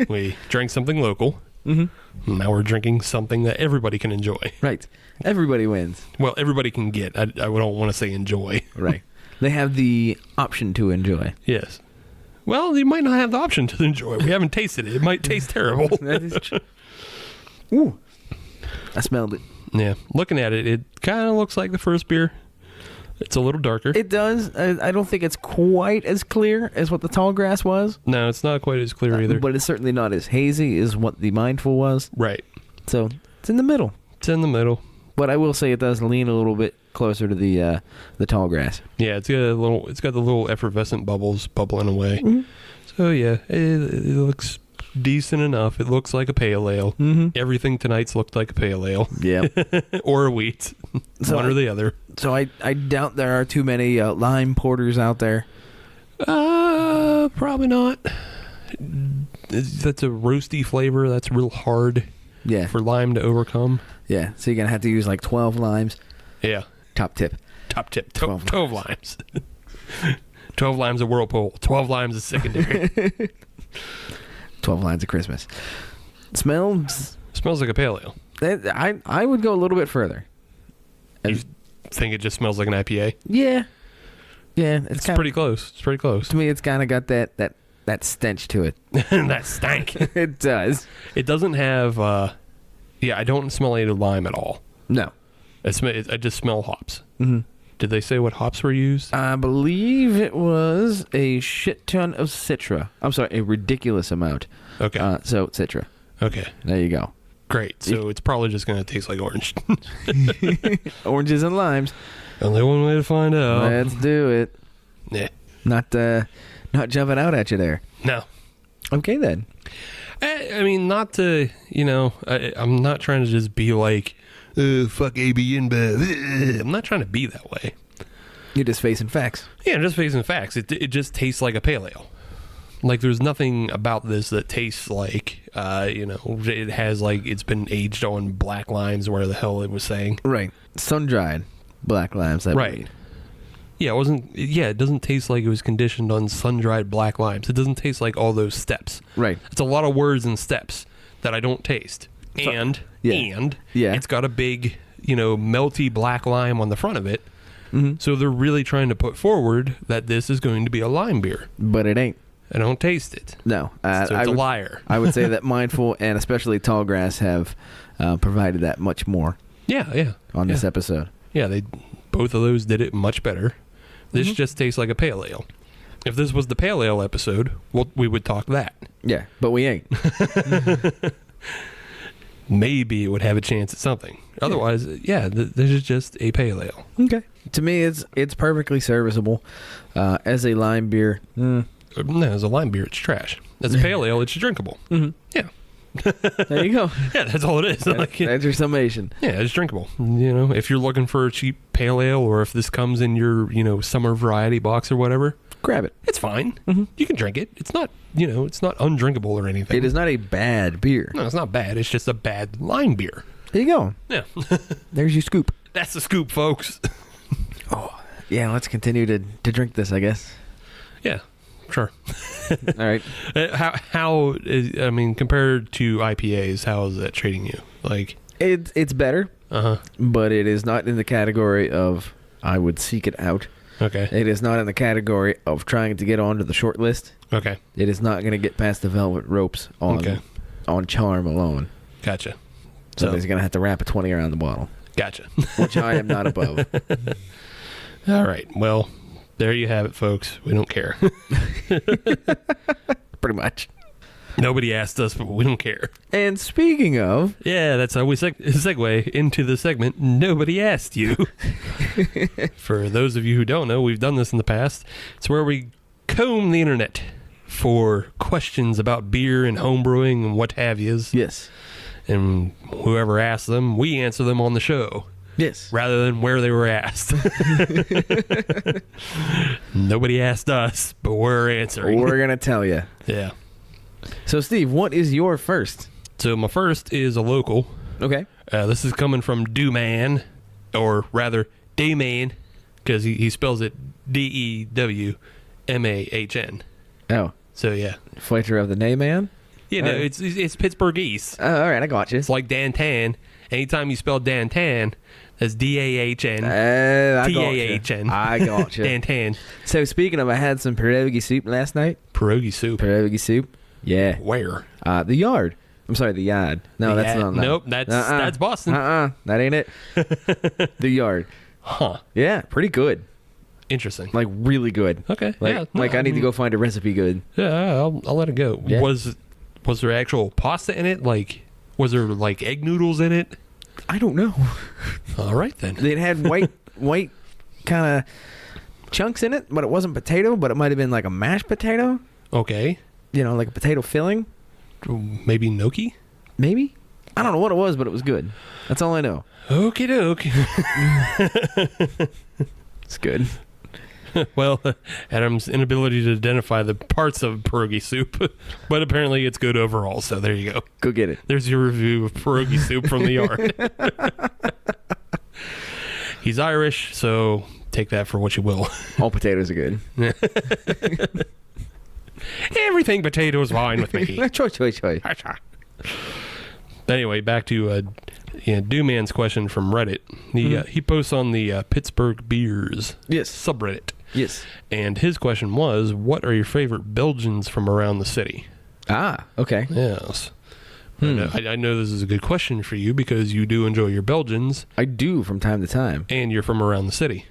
We drank something local. Now we're drinking something that everybody can enjoy. Right. Everybody wins. Well, everybody can get. I don't want to say enjoy. Right. They have the option to enjoy. Yes. Well, you might not have the option to enjoy. We haven't tasted it. It might taste terrible. That is true. Ooh. I smelled it. Yeah. Looking at it, it kind of looks like the first beer. It's a little darker. It does. I don't think it's quite as clear as what the Tallgrass was. No, it's not quite as clear either. But it's certainly not as hazy as what the Mindful was. Right. So it's in the middle. It's in the middle. But I will say it does lean a little bit closer to the Tallgrass. Yeah, it's got the little effervescent bubbles bubbling away. So yeah, it looks decent enough. It looks like a pale ale. Everything tonight's looked like a pale ale. Yeah. Or a wheat. One or the other. So I doubt there are too many lime porters out there. Probably not. That's a roasty flavor. That's real hard. Yeah. For lime to overcome. Yeah. So you're gonna have to use like 12 limes. Yeah. Top tip. Top tip, 12 limes. 12 limes of Whirlpool, 12 limes of secondary. 12 lines of Christmas. Smells Smells like a pale ale. I would go a little bit further. You think it just smells like an IPA? Yeah. It's pretty close. It's pretty close. To me, it's kind of got that stench to it. That stank. It does. It doesn't have. I don't smell any lime at all. No. I just smell hops. Mm-hmm. Did they say what hops were used? I believe it was a shit ton of Citra. I'm sorry, a ridiculous amount. Okay. So Citra. Okay. There you go. Great. So it's probably just going to taste like orange. Oranges and limes. Only one way to find out. Let's do it. Yeah. Not jumping out at you there. No. Okay then. I mean, not to, I'm not trying to just be like, fuck AB InBev. I'm not trying to be that way. You're just facing facts. Yeah, I'm just facing facts. It just tastes like a pale ale. Like, there's nothing about this that tastes like, it has, like, it's been aged on black limes, where the hell it was saying. Right. Sun-dried black limes. Right. Yeah, it doesn't taste like it was conditioned on sun-dried black limes. It doesn't taste like all those steps. Right. It's a lot of words and steps that I don't taste. And it's got a big, melty black lime on the front of it. Mm-hmm. So they're really trying to put forward that this is going to be a lime beer. But it ain't. I don't taste it. No. So it's a liar. I would say that Mindful and especially Tallgrass have provided that much more. Yeah. On this episode. Yeah, both of those did it much better. This just tastes like a pale ale. If this was the pale ale episode, we would talk that. Yeah, but we ain't. Maybe it would have a chance at something. Otherwise, this is just a pale ale. Okay. To me, it's perfectly serviceable. As a lime beer. No, as a lime beer, it's trash. As a pale ale, it's drinkable. Mm-hmm. Yeah. There you go. Yeah, that's all it is. That's your summation. Yeah, it's drinkable. If you're looking for a cheap pale ale, or if this comes in your, summer variety box or whatever, grab it. it's fine. Mm-hmm. You can drink it. It's not, it's not undrinkable or anything. It is not a bad beer. No, it's not bad. It's just a bad lime beer. There you go. Yeah. There's your scoop. That's the scoop, folks. Oh, yeah, let's continue to drink this, I guess. Yeah, sure. All right. How I mean, compared to IPAs, how is that treating you? Like, it's better, but it is not in the category of I would seek it out. Okay. It is not in the category of trying to get onto the short list. Okay. It is not going to get past the velvet ropes on charm alone. Gotcha. Somebody's going to have to wrap a 20 around the bottle. Gotcha. Which I am not above. All right. Well, there you have it, folks. We don't care. Pretty much. Nobody asked us, but we don't care. And speaking of... Yeah, that's how we segue into the segment, Nobody Asked You. For those of you who don't know, we've done this in the past. It's where we comb the internet for questions about beer and homebrewing and what have yous. Yes. And whoever asks them, we answer them on the show. Yes. Rather than where they were asked. Nobody asked us, but we're answering. We're going to tell you. Yeah. So, Steve, what is your first? So, my first is a local. Okay. This is coming from Dewman, or rather, Dayman, because he spells it Dewmahn. Oh. So, yeah. Fighter of the Nayman? It's Pittsburghese. All right, I got you. It's like Dantan. Anytime you spell Dantan, that's Dahn. I got you. Dantan. So, speaking of, I had some pierogi soup last night. Pierogi soup. Pierogi soup. Yeah. Where? The Yard. I'm sorry, the Yard. No, that's not. Nope, that's Boston. That ain't it. The Yard. Huh. Yeah, pretty good. Interesting. Like, really good. Okay. I need to go find a recipe good. Yeah, I'll let it go. Yeah. Was there actual pasta in it? Like, was there, like, egg noodles in it? I don't know. All right, then. It had white kind of chunks in it, but it wasn't potato, but it might have been like a mashed potato. Okay. Like a potato filling. Maybe gnocchi? Maybe? I don't know what it was, but it was good. That's all I know. Okie doke. It's good. Well, Adam's inability to identify the parts of pierogi soup, but apparently it's good overall, so there you go. Go get it. There's your review of pierogi soup from the Yard. He's Irish, so take that for what you will. All potatoes are good. Everything potato is fine with me. Choy. Anyway, back to Dooman's question from Reddit. He posts on the Pittsburgh Beers subreddit. Yes. And his question was, what are your favorite Belgians from around the city? Ah, okay. Yes. I know this is a good question for you because you do enjoy your Belgians. I do from time to time. And you're from around the city.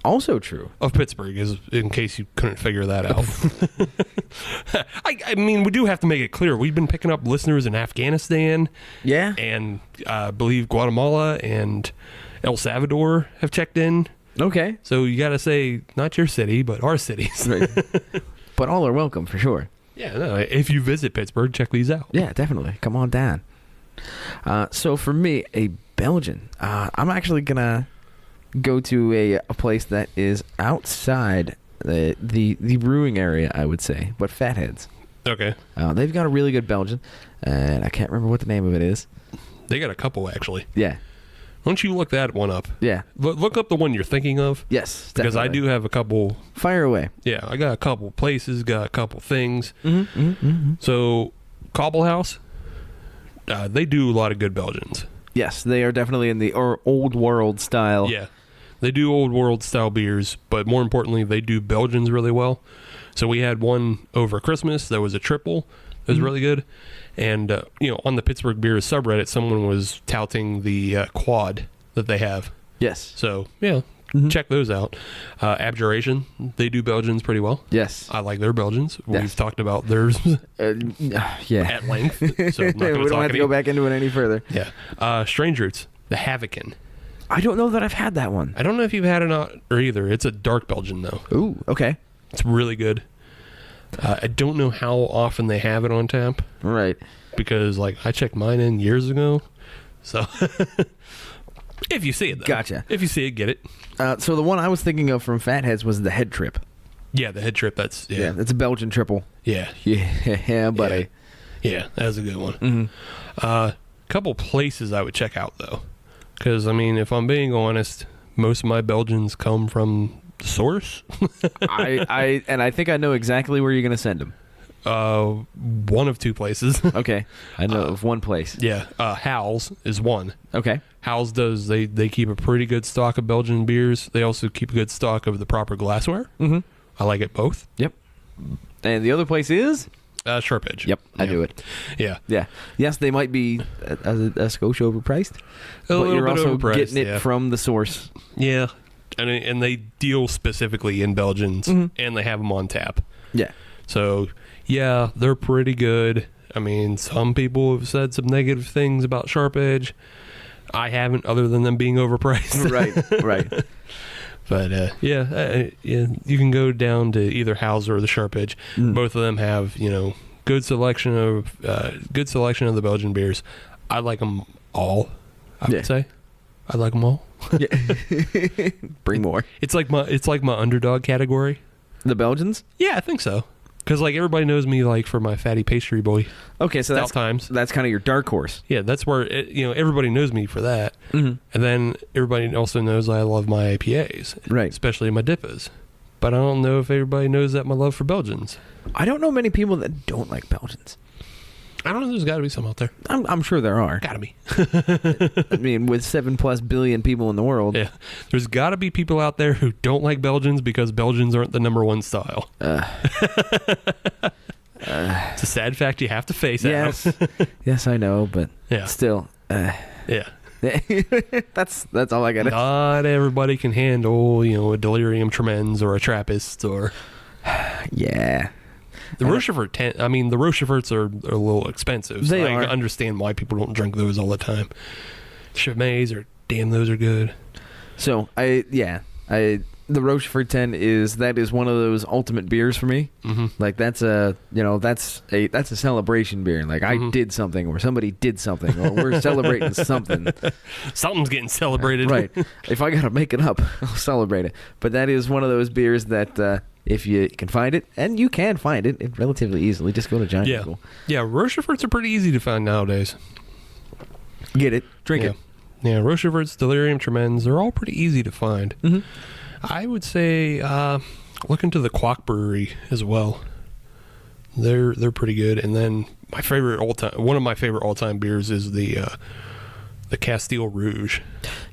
Also true. Of Pittsburgh, in case you couldn't figure that out. I mean, we do have to make it clear. We've been picking up listeners in Afghanistan. Yeah. And I believe Guatemala and El Salvador have checked in. Okay. So you got to say, not your city, but our cities. Right. But all are welcome, for sure. Yeah, no, if you visit Pittsburgh, check these out. Yeah, definitely. Come on down. So for me, a Belgian, I'm actually going to go to a place that is outside the brewing area, I would say, but Fatheads. Okay. They've got a really good Belgian, and I can't remember what the name of it is. They got a couple, actually. Yeah. Why don't you look that one up? Yeah. Look up the one you're thinking of. Yes, because definitely. I do have a couple. Fire away. Yeah, I got a couple places, got a couple things. Mm-hmm. So, Cobble House, they do a lot of good Belgians. Yes, they are definitely in the old world style. Yeah, they do old world style beers, but more importantly, they do Belgians really well. So we had one over Christmas that was a triple. It was really good. And, on the Pittsburgh Beers subreddit, someone was touting the quad that they have. Yes. So, yeah, check those out. Abjuration, they do Belgians pretty well. Yes. I like their Belgians. Yes. We've talked about theirs yeah. at length. So I'm not we gonna don't have to go back into it any further. Yeah. Strange Roots, the Havocan. I don't know that I've had that one. I don't know if you've had it or either. It's a dark Belgian, though. Ooh, okay. It's really good. I don't know how often they have it on tap. Right. Because, I checked mine in years ago. So, if you see it, though. Gotcha. If you see it, get it. So the one I was thinking of from Fatheads was the Head Trip. Yeah, the Head Trip, that's... Yeah, it's a Belgian triple. Yeah. Yeah, buddy. Yeah, that's a good one. Couple places I would check out, though. Because, if I'm being honest, most of my Belgians come from the source. I think I know exactly where you're going to send them. One of two places. Okay. I know of one place. Yeah. Howell's is one. Okay. Howell's does, they keep a pretty good stock of Belgian beers. They also keep a good stock of the proper glassware. Mm-hmm. I like it both. Yep. And the other place is? Sharp Edge. Yep, I knew it. Yeah. Yeah. Yes, they might be a skosh overpriced. But you're also getting it from the source. Yeah. And they deal specifically in Belgians, and they have them on tap. Yeah. So, yeah, they're pretty good. Some people have said some negative things about Sharp Edge. I haven't, other than them being overpriced. Right. But, you can go down to either Howell's or the Sharp Edge. Both of them have, good selection of the Belgian beers. I like them all, I would say. I like them all. Yeah. Bring more. It's like my underdog category. The Belgians? Yeah, I think so. Because everybody knows me for my fatty pastry boy. Okay, so that's kind of your dark horse. Yeah, that's where everybody knows me for that. And then everybody also knows I love my IPAs, right? Especially my Dippas. But I don't know if everybody knows that my love for Belgians. I don't know many people that don't like Belgians. I don't know. There's got to be some out there. I'm sure there are. Got to be. With 7+ billion people in the world. Yeah. There's got to be people out there who don't like Belgians because Belgians aren't the number one style. It's a sad fact you have to face. Yes. Yes, I know, but still. Yeah. That's all I got. Not everybody can handle, a Delirium Tremens or a Trappist or... Yeah. The Rochefort the Rocheforts are a little expensive. So I understand why people don't drink those all the time. Chimay those are good. So the Rochefort 10 is one of those ultimate beers for me. That's a celebration beer. I did something, or somebody did something, or we're celebrating something. Something's getting celebrated, right? If I gotta make it up, I'll celebrate it. But that is one of those beers that if you can find it, and you can find it relatively easily, just go to Giant Eagle. Yeah, Rocheforts are pretty easy to find nowadays. Get it, drink it. Yeah, Rocheforts, Delirium Tremens, they're all pretty easy to find. I would say look into the Quack Brewery as well. They're pretty good. And then one of my favorite all-time beers is the Castile Rouge.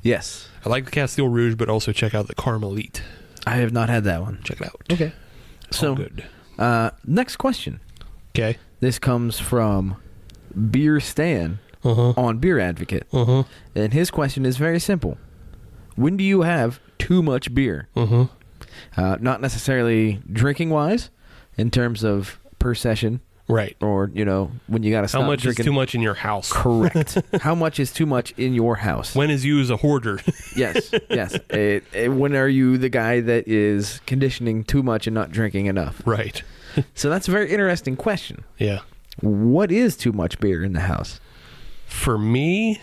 Yes. I like the Castile Rouge, but also check out the Carmelite. I have not had that one. Check it out. Okay. So, all good. Next question. Okay. This comes from Beer Stan on Beer Advocate. And his question is very simple. When do you have too much beer? Not necessarily drinking-wise, in terms of per session. Right. Or, when you got to stop How much drinking. is too much in your house? Correct. How much is too much in your house? When is you as a hoarder? Yes. When are you the guy that is conditioning too much and not drinking enough? Right. So that's a very interesting question. Yeah. What is too much beer in the house? For me,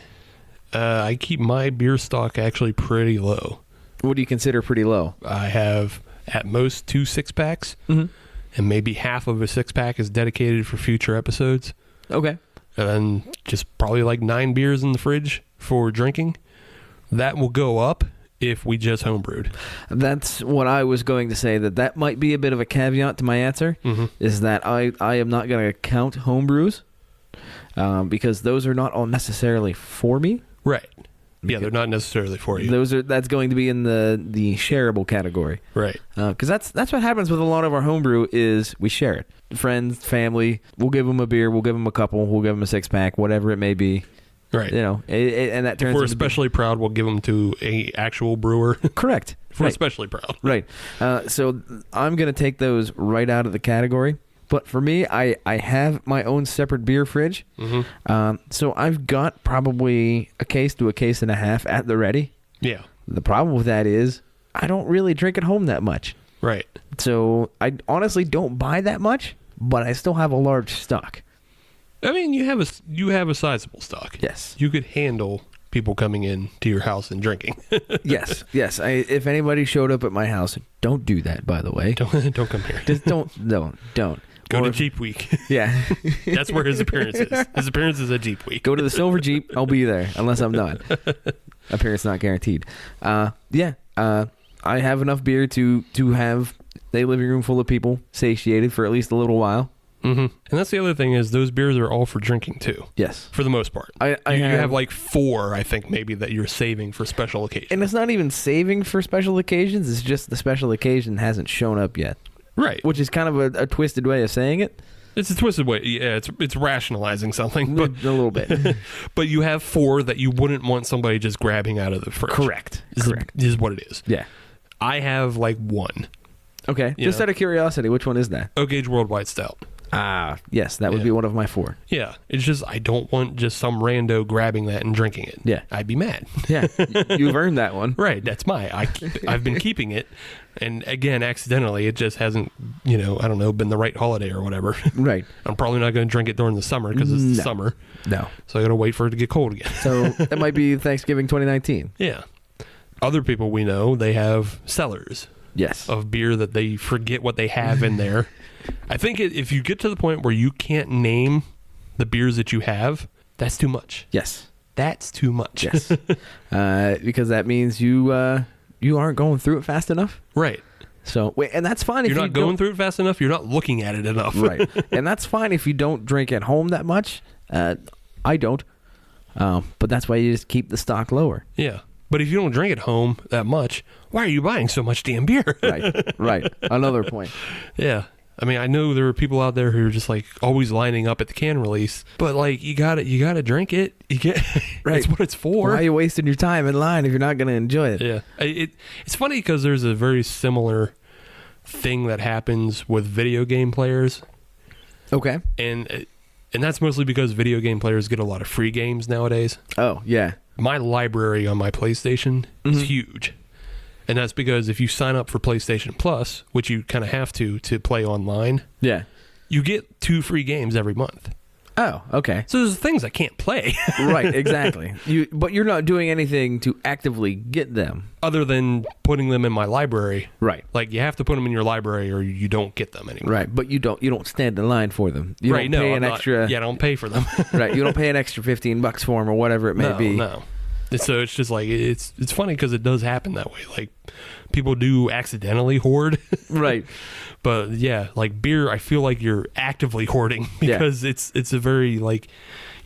I keep my beer stock actually pretty low. What do you consider pretty low? I have at most 2 6-packs, and maybe half of a 6-pack is dedicated for future episodes. Okay. And then just probably like 9 beers in the fridge for drinking. That will go up if we just homebrewed. That's what I was going to say, that might be a bit of a caveat to my answer, is that I am not going to count homebrews because those are not all necessarily for me. Right. Yeah, they're not necessarily for you. That's going to be in the shareable category. Right. Because that's what happens with a lot of our homebrew is we share it. Friends, family, we'll give them a beer, we'll give them a couple, we'll give them a 6-pack, whatever it may be. Right. And that turns. If we're especially proud, we'll give them to a actual brewer. Correct. If we're especially proud. Right. So I'm going to take those right out of the category. But for me, I have my own separate beer fridge. So I've got probably a case to a case and a half at the ready. Yeah. The problem with that is I don't really drink at home that much. Right. So I honestly don't buy that much, but I still have a large stock. I mean, you have a sizable stock. Yes. You could handle people coming in to your house and drinking. Yes. If anybody showed up at my house, don't do that, by the way. Don't come here. Just don't. Go to Jeep Week. Yeah. That's where his appearance is. His appearance is at Jeep Week. Go to the Silver Jeep. I'll be there, unless I'm not. Appearance not guaranteed. I have enough beer to have a living room full of people satiated for at least a little while. And that's the other thing is those beers are all for drinking too. Yes. For the most part. You have like 4, I think, maybe that you're saving for special occasions. And it's not even saving for special occasions. It's just the special occasion hasn't shown up yet. Right. Which is kind of a twisted way of saying it. It's a twisted way. Yeah, it's rationalizing something. But, a little bit. But you have 4 that you wouldn't want somebody just grabbing out of the fridge. Correct. Is what it is. Yeah. I have like 1. Okay. Just out of curiosity, which one is that? Oak Age Worldwide Stout. Yes, that would be one of my 4. Yeah, it's just I don't want just some rando grabbing that and drinking it. Yeah, I'd be mad. Yeah, you've earned that one. Right, that's I've been keeping it, and again, accidentally, it just hasn't, I don't know, been the right holiday or whatever. Right. I'm probably not going to drink it during the summer because it's the summer. No. So I got to wait for it to get cold again. So that might be Thanksgiving 2019. Yeah. Other people we know, they have cellars. Yes. Of beer that they forget what they have in there. I think if you get to the point where you can't name the beers that you have, that's too much. Yes. That's too much. Yes. Because that means you aren't going through it fast enough. Right. So, and that's fine if you're not going through it fast enough. You're not looking at it enough. Right. And that's fine if you don't drink at home that much. I don't. But that's why you just keep the stock lower. Yeah. But if you don't drink at home that much, why are you buying so much damn beer? Right. Another point. Yeah. I mean, I know there are people out there who are just like always lining up at the can release, but like you gotta drink it. That's what it's for. Why are you wasting your time in line if you're not gonna enjoy it? Yeah. It's funny because there's a very similar thing that happens with video game players. Okay. And that's mostly because video game players get a lot of free games nowadays. Oh, yeah. My library on my PlayStation is huge. And that's because if you sign up for PlayStation Plus, which you kind of have to play online, you get 2 free games every month. Oh, okay. So there's things I can't play. Right, exactly. But you're not doing anything to actively get them. Other than putting them in my library. Right. Like you have to put them in your library or you don't get them anymore. Right, but you don't stand in line for them. You right, don't pay no, an extra. I don't pay for them. Right, you don't pay an extra $15 for them or whatever it may be. No. And so it's just like it's funny because it does happen that way. Like people do accidentally hoard, Right. but yeah, like beer, I feel like you're actively hoarding because it's a very like,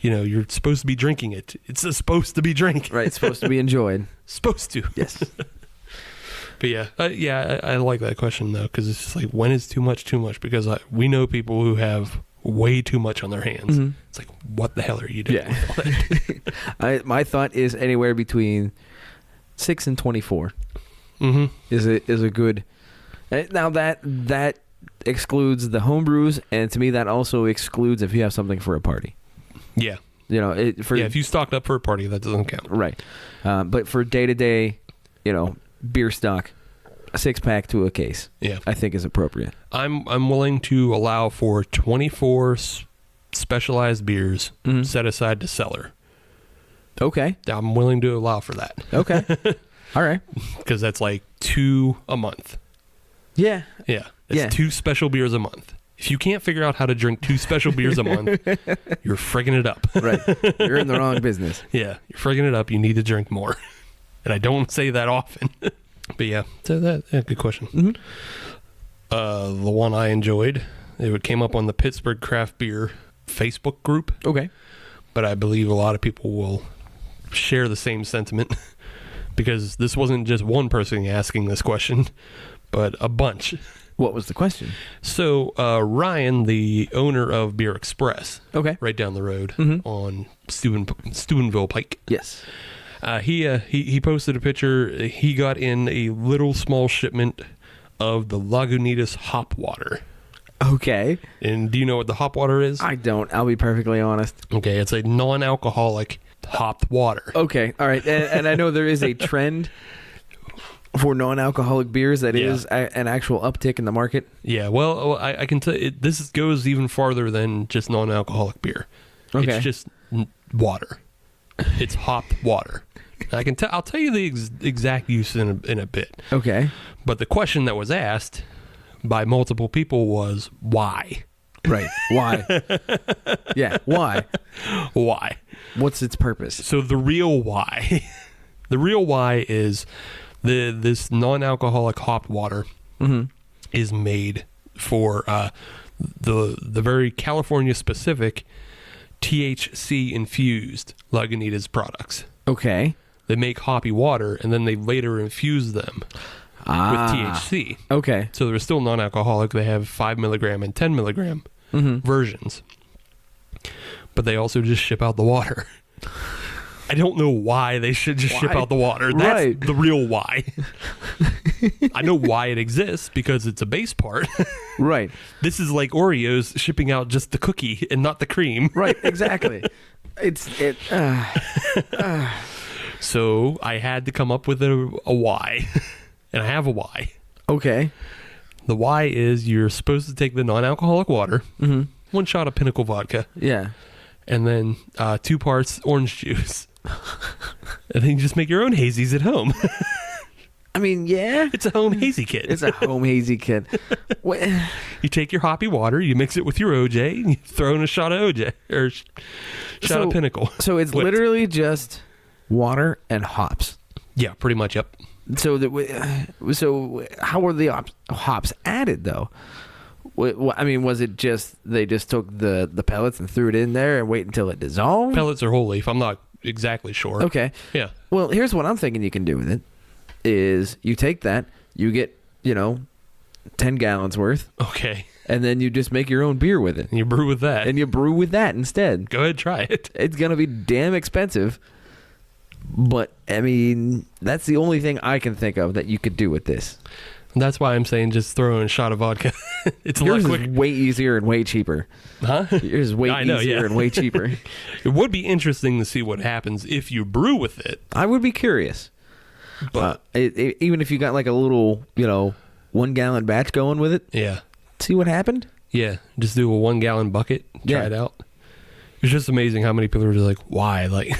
you're supposed to be drinking it. It's supposed to be drank. Right. It's supposed to be enjoyed. Supposed to. Yes. But yeah, I like that question though because it's just like when is too much? Because we know people who have way too much on their hands. Mm-hmm. It's like, what the hell are you doing? Yeah. With all that? My thought is anywhere between 6 and 24 is a good. Now that excludes the home brews, and to me that also excludes if you have something for a party. Yeah. If you stocked up for a party, that doesn't count. Right. But for day-to-day, beer stock, a 6-pack to a case, I think is appropriate. I'm willing to allow for 24 specialized beers set aside to cellar. Okay. I'm willing to allow for that. Okay. All right. Because that's like 2 a month. Yeah. Yeah. It's 2 special beers a month. If you can't figure out how to drink 2 special beers a month, you're frigging it up. Right. You're in the wrong business. Yeah. You're frigging it up. You need to drink more. And I don't say that often. But yeah, so good question. Mm-hmm. The one I enjoyed, it came up on the Pittsburgh Craft Beer Facebook group. Okay. But I believe a lot of people will share the same sentiment because this wasn't just one person asking this question, but a bunch. What was the question? So Ryan, the owner of Beer Express, right down the road on Steubenville Pike. Yes. He posted a picture. He got in a little small shipment of the Lagunitas hop water. Okay. And do you know what the hop water is? I don't. I'll be perfectly honest. Okay, it's a non-alcoholic hopped water. Okay. All right. And I know there is a trend for non-alcoholic beers that is an actual uptick in the market. Yeah. Well, I can tell you, this goes even farther than just non-alcoholic beer. Okay. It's just water. It's hopped water. I'll tell you the exact use in a bit. Okay. But the question that was asked by multiple people was why? Right. Why? Yeah. Why? Why? What's its purpose? So the real why, is this non-alcoholic hopped water is made for the very California specific THC infused Lagunitas products. Okay. They make hoppy water and then they later infuse them with THC. Okay. So they're still non-alcoholic. They have 5 milligram and 10 milligram versions, but they also just ship out the water. I don't know why they should just ship out the water. That's the real why. I know why it exists because it's a base part. Right. This is like Oreos shipping out just the cookie and not the cream. Right. Exactly. So I had to come up with a why, and I have a why. Okay. The why is you're supposed to take the non-alcoholic water, 1 shot of Pinnacle vodka, and then 2 parts orange juice. And then you just make your own hazies at home. I mean, yeah. It's a home hazy kit. It's a home hazy kit. You take your hoppy water, you mix it with your OJ, and you throw in a shot of OJ, or shot of Pinnacle. So it's literally just water and hops. Yeah, pretty much, yep. So how were the hops added, though? I mean, was it just they just took the pellets and threw it in there and wait until it dissolved? Pellets or whole leaf, I'm not exactly sure. Okay. Yeah. Well, here's what I'm thinking you can do with it, is you take that, you get, 10 gallons worth. Okay. And then you just make your own beer with it. And you brew with that. And you brew with that instead. Go ahead, try it. It's going to be damn expensive. But, I mean, that's the only thing I can think of that you could do with this. That's why I'm saying just throw in a shot of vodka. It's a lot quicker. Yours is way easier and way cheaper. Huh? Yours is way easier and way cheaper. It would be interesting to see what happens if you brew with it. I would be curious. But even if you got like a little, 1 gallon batch going with it. Yeah. See what happened? Yeah. Just do a 1 gallon bucket. Try it out. It's just amazing how many people are just like, why? Like,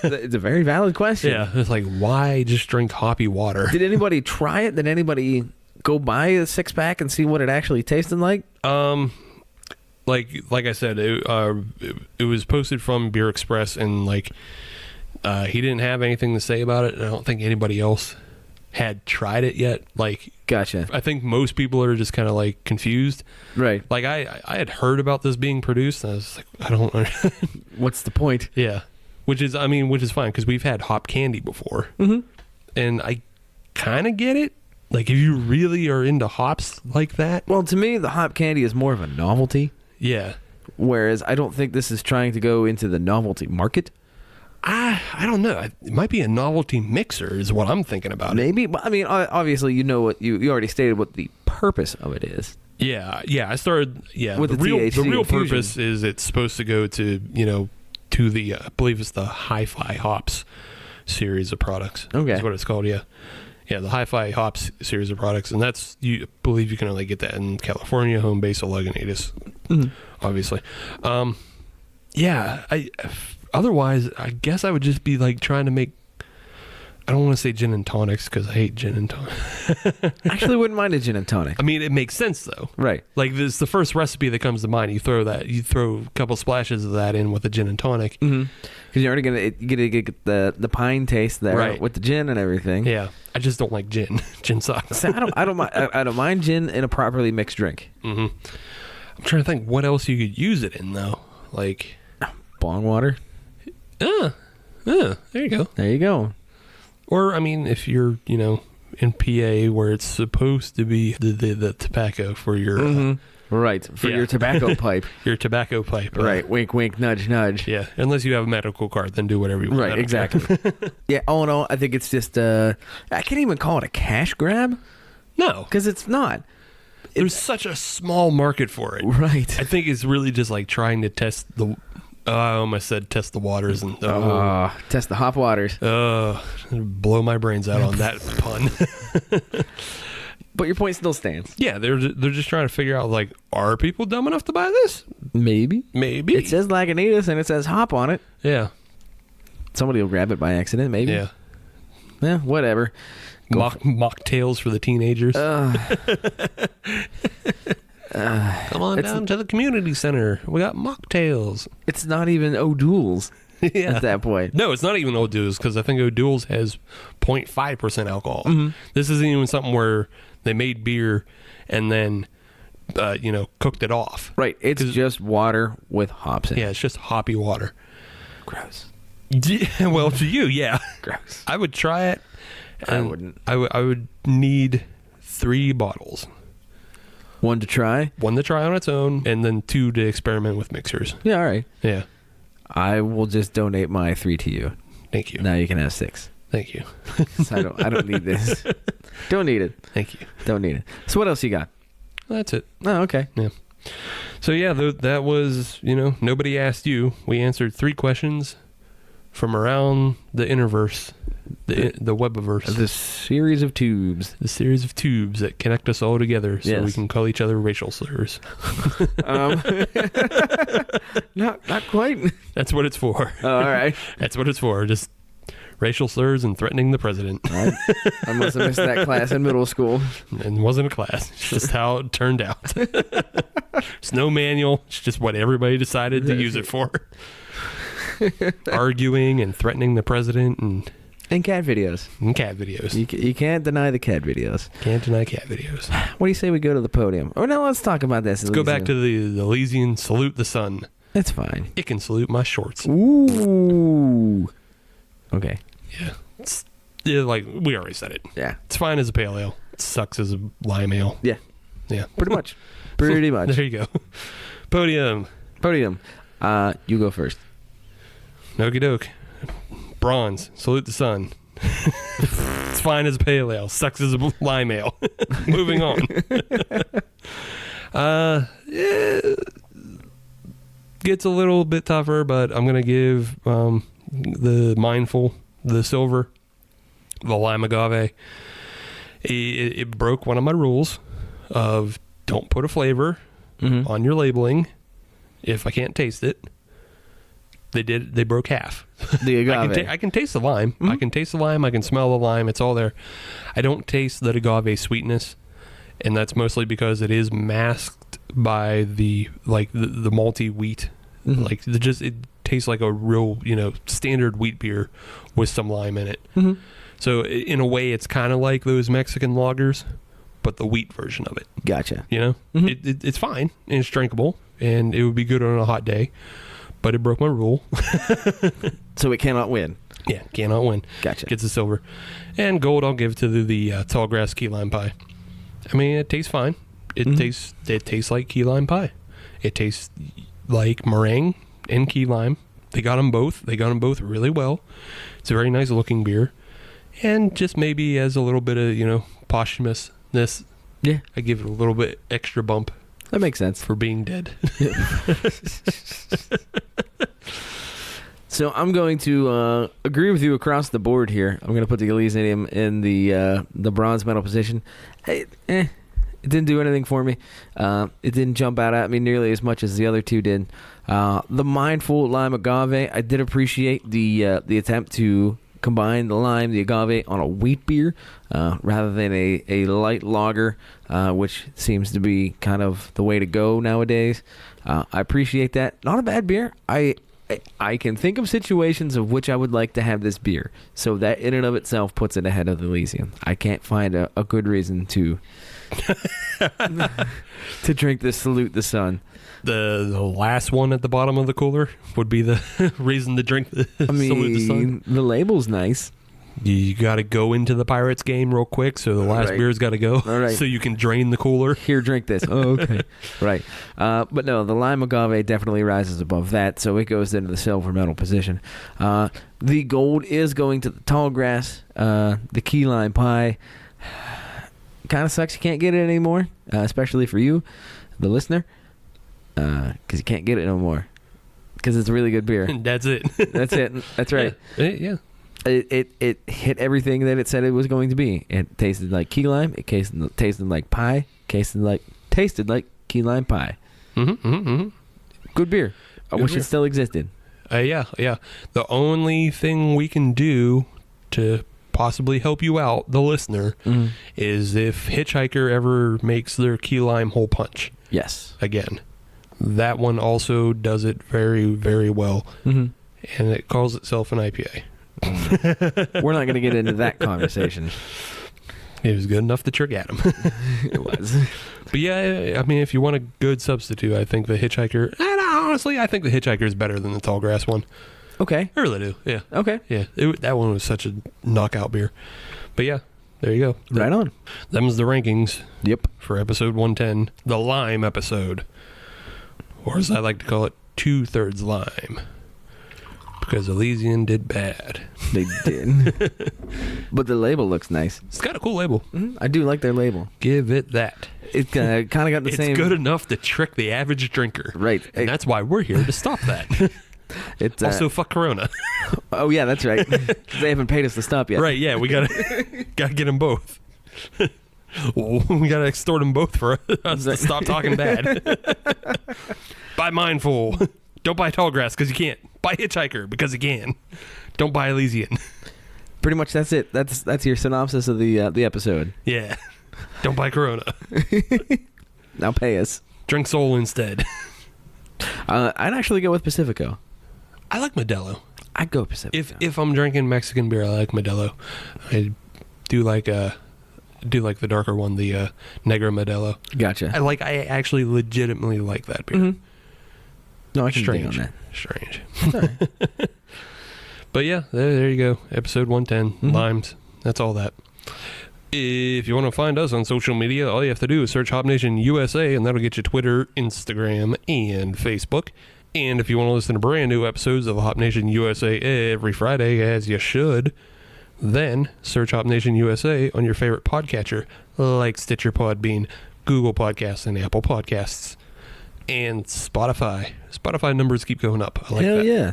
it's a very valid question. Yeah. It's like, why just drink hoppy water? Did anybody try it? Did anybody go buy a 6-pack and see what it actually tasted like? Like I said, it was posted from Beer Express, and like He didn't have anything to say about it, and I don't think anybody else had tried it yet. Like, Gotcha. I think most people are just kind of like confused. Right. Like I had heard about this being produced, and I was like, I don't understand. What's the point? Yeah. Which is fine, because we've had hop candy before. And I kind of get it. Like, if you really are into hops like that. Well, to me, the hop candy is more of a novelty. Yeah. Whereas I don't think this is trying to go into the novelty market. I don't know. It might be a novelty mixer is what I'm thinking about. Maybe. But I mean, obviously, you know what you already stated what the purpose of it is. Yeah. I started. Yeah. With the the real THC purpose is it's supposed to go to to the I believe it's the Hi-Fi Hops series of products. Okay. That's what it's called. Yeah. Yeah, the Hi-Fi Hops series of products, and that's I believe you can only get that in California, home base of Lagunitas, obviously. Yeah, otherwise, I guess I would just be like trying to make. I don't want to say gin and tonics because I hate gin and tonic. Actually, wouldn't mind a gin and tonic. I mean, it makes sense though. Right. Like this, the first recipe that comes to mind. You throw a couple splashes of that in with a gin and tonic. Because you're already gonna get the pine taste there, right, with the gin and everything. Yeah, I just don't like gin. Gin sucks. See, I don't mind gin in a properly mixed drink. I'm trying to think what else you could use it in though. Like bong water. There you go. There you go. Or, I mean, if you're, in PA where it's supposed to be the tobacco for your... right, for your tobacco pipe. Your tobacco pipe. Right, wink, wink, nudge, nudge. Yeah, unless you have a medical card, then do whatever you want. Right, exactly. Yeah, all in all, I think it's just, I can't even call it a cash grab. No. Because it's not. There's such a small market for it. Right. I think it's really just like trying to test the... I almost said test the waters and test the hop waters. Blow my brains out on that pun. But your point still stands. Yeah, they're just trying to figure out like, are people dumb enough to buy this? Maybe. It says Lagunitas and it says hop on it. Yeah. Somebody will grab it by accident. Maybe. Yeah. Yeah. Whatever. Mocktails for the teenagers. Come on down to the community center. We got mocktails. It's not even O'Doul's at that point. No, it's not even O'Doul's because I think O'Doul's has 0.5% alcohol. This isn't even something where they made beer and then, cooked it off. Right. It's just water with hops in it. Yeah, it's just hoppy water. Gross. Well, to you, yeah. Gross. I would try it. I wouldn't. I would need 3 bottles. One to try on its own, and then 2 to experiment with mixers. Yeah, all right. Yeah. I will just donate my 3 to you. Thank you. Now you can have 6. Thank you. I don't need this. Don't need it. Thank you. Don't need it. So what else you got? That's it. Oh, okay. Yeah. So yeah, that was, nobody asked you. We answered 3 questions from around the interverse, the webiverse. The series of tubes. The series of tubes that connect us all together so we can call each other racial slurs. Not quite. That's what it's for. Oh, all right. That's what it's for. Just racial slurs and threatening the president. I must have missed that class in middle school. And it wasn't a class. It's just how it turned out. It's no manual. It's just what everybody decided to use it for. Arguing and threatening the president and cat videos. And cat videos. You can't deny the cat videos. Can't deny cat videos. What do you say we go to the podium? Oh, now let's talk about this. Let's go back to the Elysian salute the sun. It's fine. It can salute my shorts. Ooh. Okay. Yeah. Like we already said it. Yeah. It's fine as a pale ale. It sucks as a lime ale. Yeah. Yeah. Pretty much. Pretty much. There you go. Podium. You go first. Okie doke. Bronze. Salute the sun. It's fine as a pale ale. Sucks as a lime ale. Moving on. Gets a little bit tougher, but I'm gonna give the mindful, the silver, the lime agave. It broke one of my rules of don't put a flavor on your labeling if I can't taste it. They broke half. The agave. I can taste the lime. I can taste the lime. I can smell the lime. It's all there. I don't taste the agave sweetness, and that's mostly because it is masked by the malty wheat. Like it tastes like a real, standard wheat beer with some lime in it. Mm-hmm. So in a way, it's kind of like those Mexican lagers, but the wheat version of it. Gotcha. Mm-hmm. It's fine and it's drinkable and it would be good on a hot day, but it broke my rule. So it cannot win. Yeah, cannot win. Gotcha. Gets the silver. And gold, I'll give to the Tallgrass key lime pie. I mean, it tastes fine. It tastes like key lime pie. It tastes like meringue and key lime. They got them both. They got them both really well. It's a very nice looking beer. And just maybe as a little bit of, posthumousness, Yeah. I give it a little bit extra bump That makes sense. for being dead. So I'm going to agree with you across the board here. I'm going to put the Elysian in the bronze medal position. It didn't do anything for me. It didn't jump out at me nearly as much as the other two did. The Mindful Lime Agave, I did appreciate the attempt to combine the lime, the agave, on a wheat beer rather than a light lager, which seems to be kind of the way to go nowadays. I appreciate that. Not a bad beer. I can think of situations of which I would like to have this beer. So that in and of itself puts it ahead of the Elysian. I can't find a good reason to to drink this Salute the Sun. The last one at the bottom of the cooler would be the reason to drink the Salute the Sun. The label's nice. You got to go into the Pirates game real quick, so the last Right. beer's got to go, All right. so you can drain the cooler. Here, drink this. Oh, okay. Right. But no, the lime agave definitely rises above that, so it goes into the silver medal position. The gold is going to the Tallgrass, the key lime pie. Kind of sucks you can't get it anymore, especially for you, the listener, because you can't get it no more, because it's a really good beer. That's it. That's it. That's right. Yeah. It hit everything that it said it was going to be. It tasted like key lime. It tasted like pie. Tasted like key lime pie. Good beer. I wish it still existed. Yeah. The only thing we can do to possibly help you out, the listener, is if Hitchhiker ever makes their key lime hole punch Yes. again. That one also does it very, very well, and it calls itself an IPA. We're not going to get into that conversation. It was good enough to trick Adam. It was. But yeah, I mean, if you want a good substitute, I think the Hitchhiker, honestly, I think the Hitchhiker is better than the Tallgrass one. Okay. I really do, yeah. Okay. Yeah, that one was such a knockout beer. But yeah, there you go. Right on. Them's the rankings. Yep. For episode 110, the lime episode. Or as I like to call it, 2/3 lime. Because Elysian did bad. They did. But the label looks nice. It's got a cool label. I do like their label. Give it that. It kind of got the It's same. good enough to trick the average drinker. Right. And that's why we're here to stop that. It's Also, fuck Corona. oh yeah, that's right. They haven't paid us to stop yet. Right, yeah, we gotta get them both. We gotta extort them both for us to stop talking bad. Buy Mindful. Don't buy Tallgrass because you can't. Buy Hitchhiker because you can. Don't buy Elysian. Pretty much that's it. That's your synopsis of the episode. Yeah. Don't buy Corona. Now pay us. Drink Soul instead. I'd actually go with Pacifico. I like Modelo. I'd go Pacifico. If I'm drinking Mexican beer, I like Modelo. I do like the darker one, the Negro Modelo. Gotcha. I actually legitimately like that beer. No, I can dig on Strange. that. Strange. Sorry. But yeah, there you go. Episode 110, Limes. That's all that. If you want to find us on social media, all you have to do is search Hop Nation USA, and that'll get you Twitter, Instagram, and Facebook. And if you want to listen to brand new episodes of Hop Nation USA every Friday, as you should, then search Hop Nation USA on your favorite podcatcher, like Stitcher, Podbean, Google Podcasts, and Apple Podcasts. And Spotify. Spotify numbers keep going up. I like Hell that. yeah.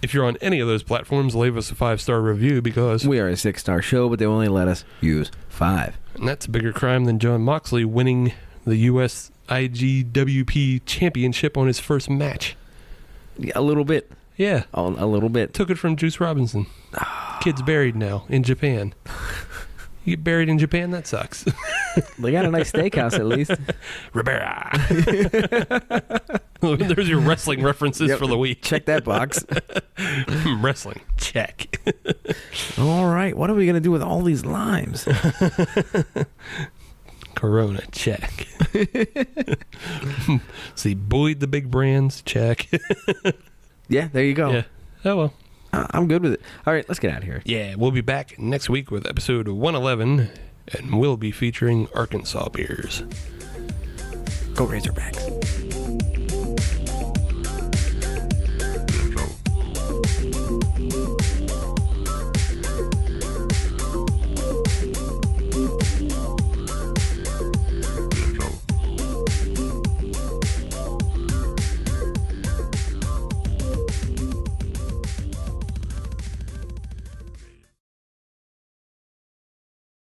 If you're on any of those platforms, leave us a 5-star review because... We are a 6-star show, but they only let us use 5. And that's a bigger crime than John Moxley winning the U.S. IGWP championship on his first match. Yeah, a little bit. Yeah. A little bit. Took it from Juice Robinson. Kid's buried now in Japan. You get buried in Japan? That sucks. They got a nice steakhouse at least. Ribera. There's your wrestling references Yep. for the week. Check that box. Wrestling. Check. All right. What are we going to do with all these limes? Corona. Check. See, Boyd the big brands. Check. Yeah, there you go. Yeah. Oh, well. I'm good with it. All right, let's get out of here. Yeah, we'll be back next week with episode 111, and we'll be featuring Arkansas beers. Go Razorbacks.